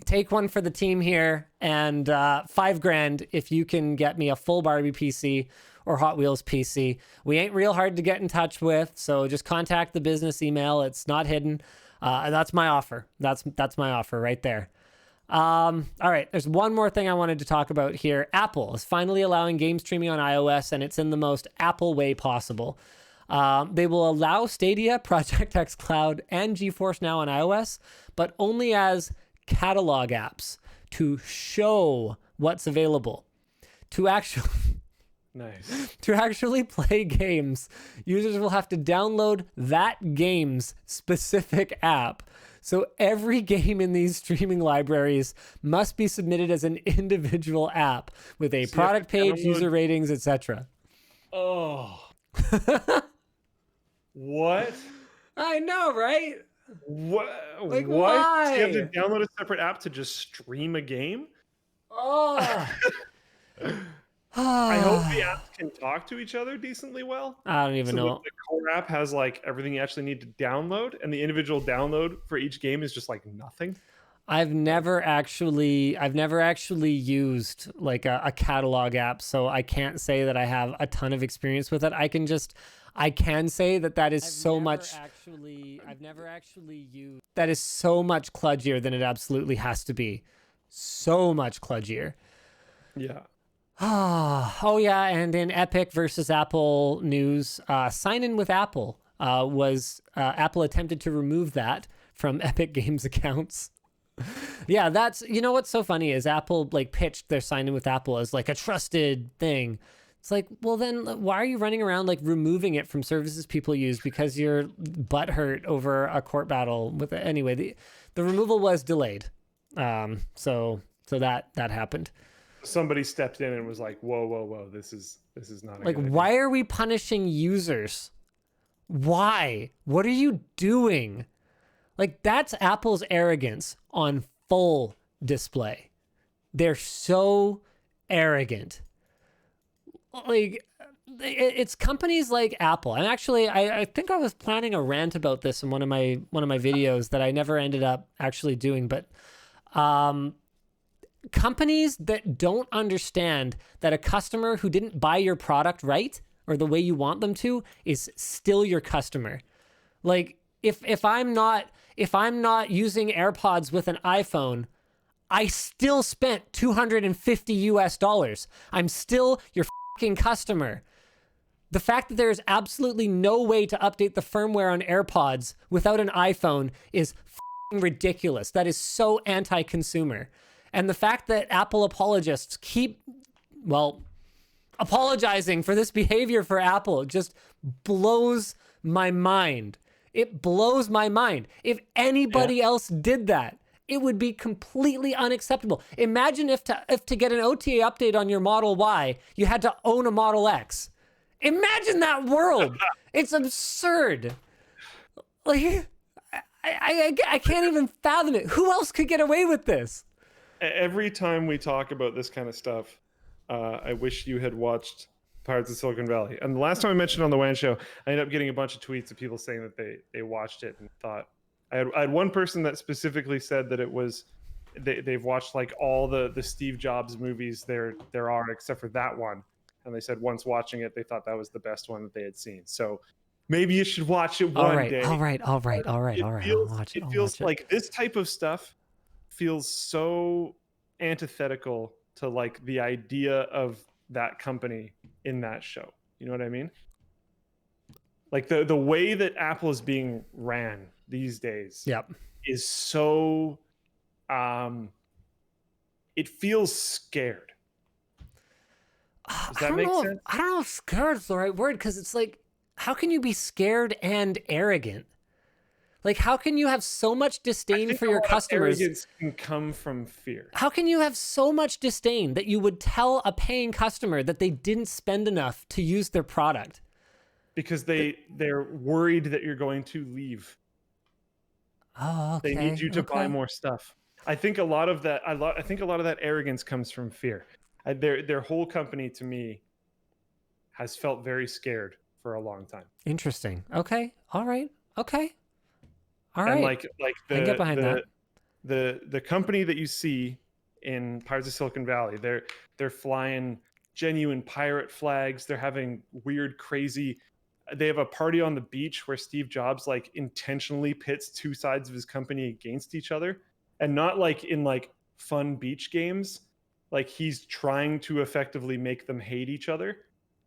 take one for the team here, and $5,000 if you can get me a full Barbie PC or Hot Wheels PC. We ain't real hard to get in touch with, so just contact the business email. It's not hidden. That's my offer. That's my offer right there. All right, there's one more thing I wanted to talk about here. Apple is finally allowing game streaming on iOS, and it's in the most Apple way possible. They will allow Stadia, Project X Cloud, and GeForce Now on iOS, but only as catalog apps to show what's available. To actually play games, users will have to download that game's specific app. So every game in these streaming libraries must be submitted as an individual app with a product page, user ratings, etc. Oh. What? I know, right? What? Like, what? why? You have to download a separate app to just stream a game? Oh. I hope the apps can talk to each other decently well. I don't even know. The core app has like everything you actually need to download, and the individual download for each game is just like nothing. I've never actually used like a catalog app, so I can't say that I have a ton of experience with it. I can say that is so much. I've never actually used. That is so much kludgier than it absolutely has to be. So much kludgier. Yeah. Oh yeah, and in Epic versus Apple news, sign in with Apple was Apple attempted to remove that from Epic Games accounts. Yeah, that's, you know what's so funny is Apple like pitched their sign in with Apple as like a trusted thing. It's like, well then why are you running around like removing it from services people use because you're butthurt over a court battle with it? Anyway, the removal was delayed. So that happened. Somebody stepped in and was like, whoa, this is not a Like, good idea. why are we punishing users? Why? What are you doing? Like, that's Apple's arrogance on full display. They're so arrogant. Like, it's companies like Apple. And actually, I think I was planning a rant about this in one of my videos that I never ended up actually doing. But companies that don't understand that a customer who didn't buy your product right or the way you want them to is still your customer. Like, if I'm not using AirPods with an iPhone, I still spent $250. I'm still your fucking customer. The fact that there's absolutely no way to update the firmware on AirPods without an iPhone is fucking ridiculous. That is so anti-consumer. And the fact that Apple apologists keep, well, apologizing for this behavior for Apple just blows my mind. It blows my mind. If anybody else did that, it would be completely unacceptable. Imagine if to get an OTA update on your Model Y, you had to own a Model X. Imagine that world. It's absurd. Like, I can't even fathom it. Who else could get away with this? Every time we talk about this kind of stuff, I wish you had watched Pirates of Silicon Valley. And the last time I mentioned on the WAN show, I ended up getting a bunch of tweets of people saying that they watched it and thought. I had one person that specifically said that it was they've watched like all the Steve Jobs movies there are except for that one, and they said once watching it they thought that was the best one that they had seen. So maybe you should watch it one day. All right. I'll watch it. It feels like this type of stuff feels so antithetical to like the idea of that company in that show. You know what I mean? Like the way that Apple is being ran these days is so it feels scared. Does that make sense? I don't know if scared is the right word, because it's like, how can you be scared and arrogant? Like, how can you have so much disdain for your customers? Arrogance can come from fear. How can you have so much disdain that you would tell a paying customer that they didn't spend enough to use their product? Because they're worried that you're going to leave. Oh, okay. They need you to buy more stuff. I think a lot of that. I think a lot of that arrogance comes from fear. Their whole company, to me, has felt very scared for a long time. Interesting. Okay. All right. Okay. All right. And like I get behind that. The company that you see in Pirates of Silicon Valley, they're flying genuine pirate flags. They're having weird, crazy. They have a party on the beach where Steve Jobs like intentionally pits two sides of his company against each other, and not like in like fun beach games. Like he's trying to effectively make them hate each other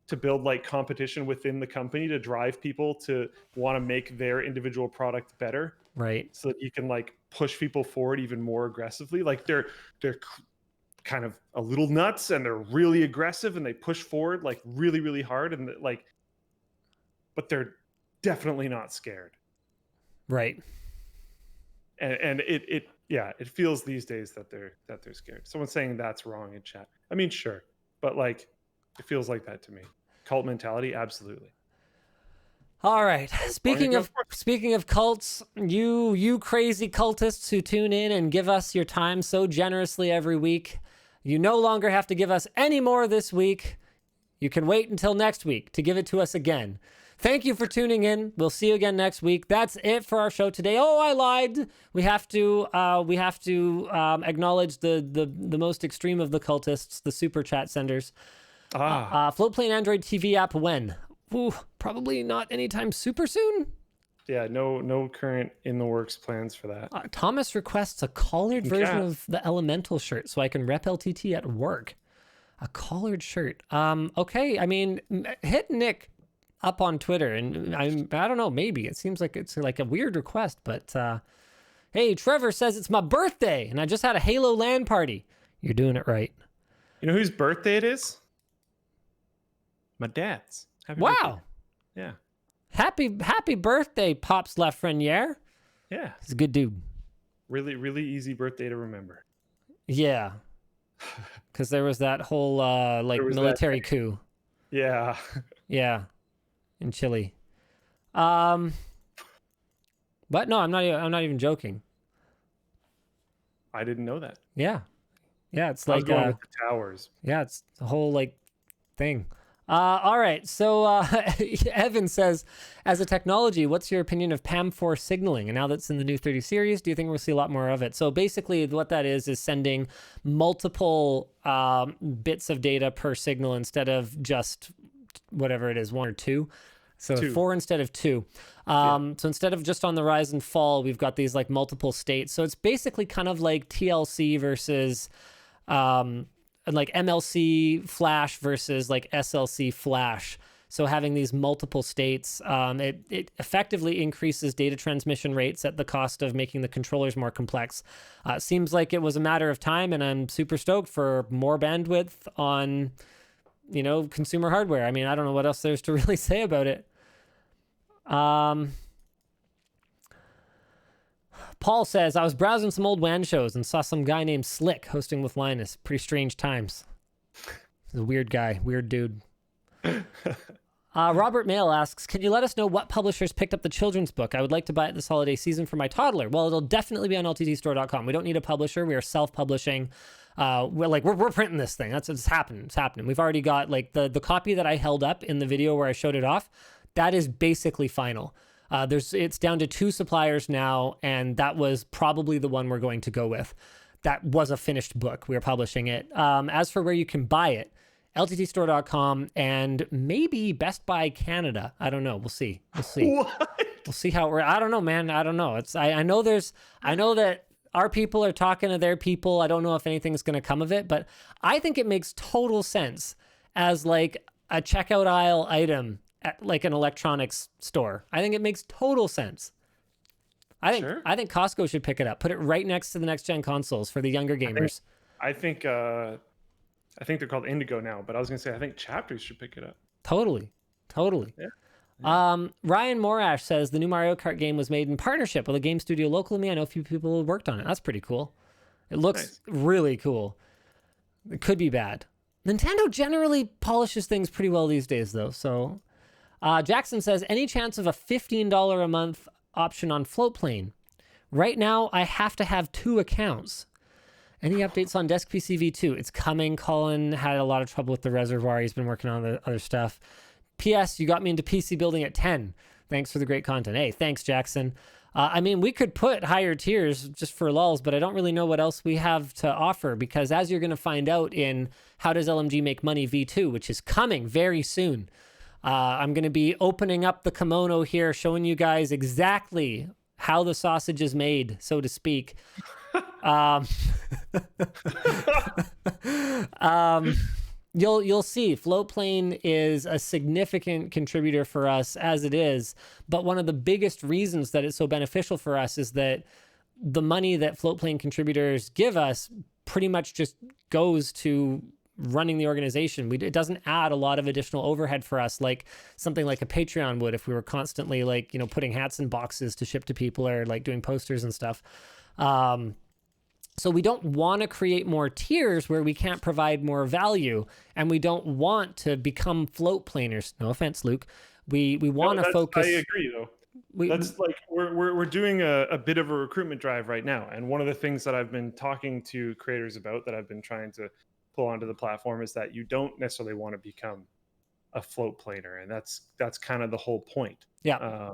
to build like competition within the company to drive people to want to make their individual product better. Right. So that you can like push people forward even more aggressively. Like they're kind of a little nuts and they're really aggressive and they push forward like really, really hard. And like, but they're definitely not scared. Right. And it feels these days that they're scared. Someone's saying that's wrong in chat. I mean, sure, but like, it feels like that to me. Cult mentality, absolutely. All right. Speaking of cults, you crazy cultists who tune in and give us your time so generously every week, you no longer have to give us any more this week. You can wait until next week to give it to us again. Thank you for tuning in. We'll see you again next week. That's it for our show today. Oh, I lied. We have to acknowledge the most extreme of the cultists, the super chat senders. Floatplane Android TV app when? Ooh, probably not anytime super soon. Yeah, no current in the works plans for that. Thomas requests a collared version of the Elemental shirt so I can rep LTT at work. A collared shirt. Okay. I mean, hit Nick up on Twitter, and I don't know, maybe it seems like it's like a weird request, but hey, Trevor says it's my birthday and I just had a Halo LAN party. You're doing it right. You know whose birthday it is? My dad's. Happy Wow. birthday. Yeah. Happy birthday, Pops Lafreniere. Yeah. He's a good dude. Really, really easy birthday to remember. Yeah. Because there was that whole military coup. Yeah. Yeah. In Chile. But no, I'm not even joking. I didn't know that. Yeah. Yeah, it's I was like going with the towers. yeah, it's the whole like thing. All right. So Evan says, as a technology, what's your opinion of PAM4 signaling? And now that's in the new 30 series, do you think we'll see a lot more of it? So basically what that is sending multiple bits of data per signal instead of just whatever it is, 1 or 2. So 4 instead of 2. So instead of just on the rise and fall, we've got these like multiple states. So it's basically kind of like TLC versus like MLC flash versus like SLC flash. So having these multiple states, it effectively increases data transmission rates at the cost of making the controllers more complex. Seems like it was a matter of time, and I'm super stoked for more bandwidth on, consumer hardware. I mean, I don't know what else there's to really say about it. Paul says, I was browsing some old WAN shows and saw some guy named Slick hosting with Linus. Pretty strange times. He's a weird guy, weird dude. Robert Mail asks, can you let us know what publishers picked up the children's book? I would like to buy it this holiday season for my toddler. Well, it'll definitely be on lttstore.com. We don't need a publisher. We are self-publishing. We're printing this thing. It's happening. It's happening. We've already got like the copy that I held up in the video where I showed it off. That is basically final. It's down to 2 suppliers now, and that was probably the one we're going to go with. That was a finished book. We are publishing it. As for where you can buy it, lttstore.com and maybe Best Buy Canada. I don't know. We'll see. What? We'll see how I don't know, man. I don't know. I know that our people are talking to their people. I don't know if anything's going to come of it, but I think it makes total sense as like a checkout aisle item at like an electronics store. I think it makes total sense. I think Costco should pick it up. Put it right next to the next gen consoles for the younger gamers. I think they're called Indigo now, but I was gonna say I think Chapters should pick it up. Totally. Yeah. Ryan Morash says the new Mario Kart game was made in partnership with a game studio local to me. I know a few people who worked on it. That's pretty cool. It looks really cool. It could be bad. Nintendo generally polishes things pretty well these days, though. So, Jackson says, any chance of a $15 a month option on Floatplane? Right now, I have to have 2 accounts. Any updates on Desk PC V2? It's coming. Colin had a lot of trouble with the reservoir. He's been working on the other stuff. P.S. You got me into PC building at 10. Thanks for the great content. Hey, thanks, Jackson. I mean, we could put higher tiers just for lulz, but I don't really know what else we have to offer, because as you're going to find out in How Does LMG Make Money V2, which is coming very soon, I'm going to be opening up the kimono here, showing you guys exactly how the sausage is made, so to speak. You'll see Floatplane is a significant contributor for us as it is, but one of the biggest reasons that it's so beneficial for us is that the money that Floatplane contributors give us pretty much just goes to running the organization. It doesn't add a lot of additional overhead for us, like something like a Patreon would if we were constantly like, putting hats in boxes to ship to people or like doing posters and stuff. So we don't want to create more tiers where we can't provide more value, and we don't want to become float planers. No offense, Luke. We want to focus. I agree, though. That's like we're doing a bit of a recruitment drive right now, and one of the things that I've been talking to creators about, that I've been trying to pull onto the platform, is that you don't necessarily want to become a float planer, and that's kind of the whole point. Yeah.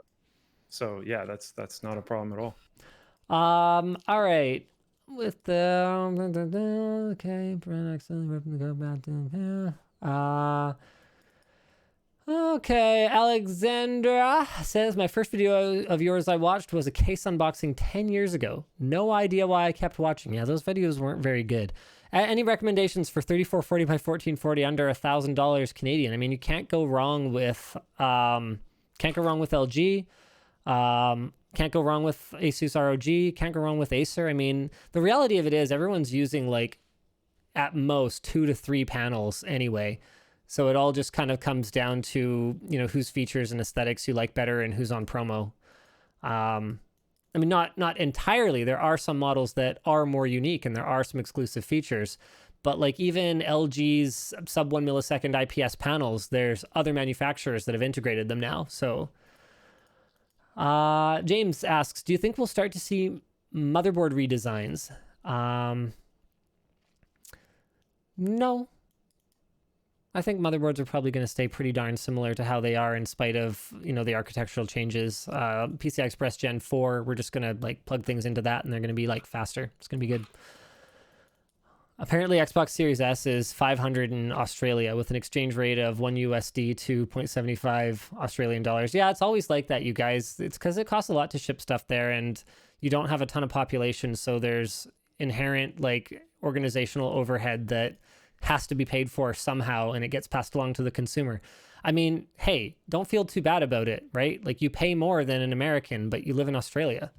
So yeah, that's not a problem at all. All right. With the okay, Brent accidentally ripping the go back to okay, Alexandra says, my first video of yours I watched was a case unboxing 10 years ago. No idea why I kept watching. Yeah, those videos weren't very good. Any recommendations for 3440 by 1440 under $1,000 Canadian? I mean, you can't go wrong with LG. Can't go wrong with Asus ROG. Can't go wrong with Acer. I mean, the reality of it is everyone's using like at most 2 to 3 panels anyway. So it all just kind of comes down to, you know, whose features and aesthetics you like better and who's on promo. I mean, not entirely. There are some models that are more unique and there are some exclusive features. But like even LG's sub 1 millisecond IPS panels, there's other manufacturers that have integrated them now. So James asks, do you think we'll start to see motherboard redesigns? No. I think motherboards are probably going to stay pretty darn similar to how they are in spite of, you know, the architectural changes. PCI Express Gen 4, we're just going to like plug things into that and they're going to be like faster. It's going to be good. Apparently Xbox Series S is 500 in Australia with an exchange rate of 1 USD to 0.75 Australian dollars. Yeah, it's always like that, you guys. It's because it costs a lot to ship stuff there and you don't have a ton of population. So there's inherent like organizational overhead that has to be paid for somehow and it gets passed along to the consumer. I mean, hey, don't feel too bad about it, right? Like you pay more than an American, but you live in Australia.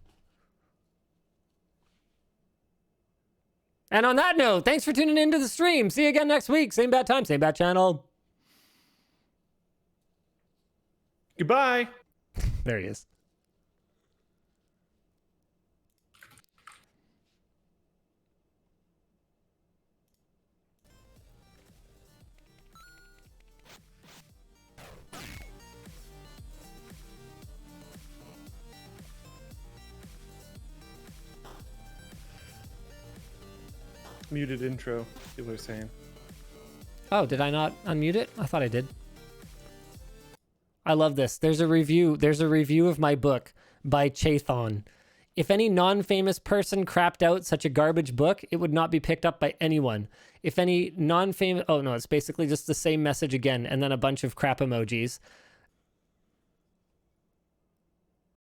And on that note, thanks for tuning into the stream. See you again next week. Same bad time, same bad channel. Goodbye. There he is. Muted intro, people are saying. Oh, did I not unmute it? I thought I did. I love this. There's a review of my book by Chathon. If any non-famous person crapped out such a garbage book, it would not be picked up by anyone. If any non-famous... Oh, no, it's basically just the same message again, and then a bunch of crap emojis.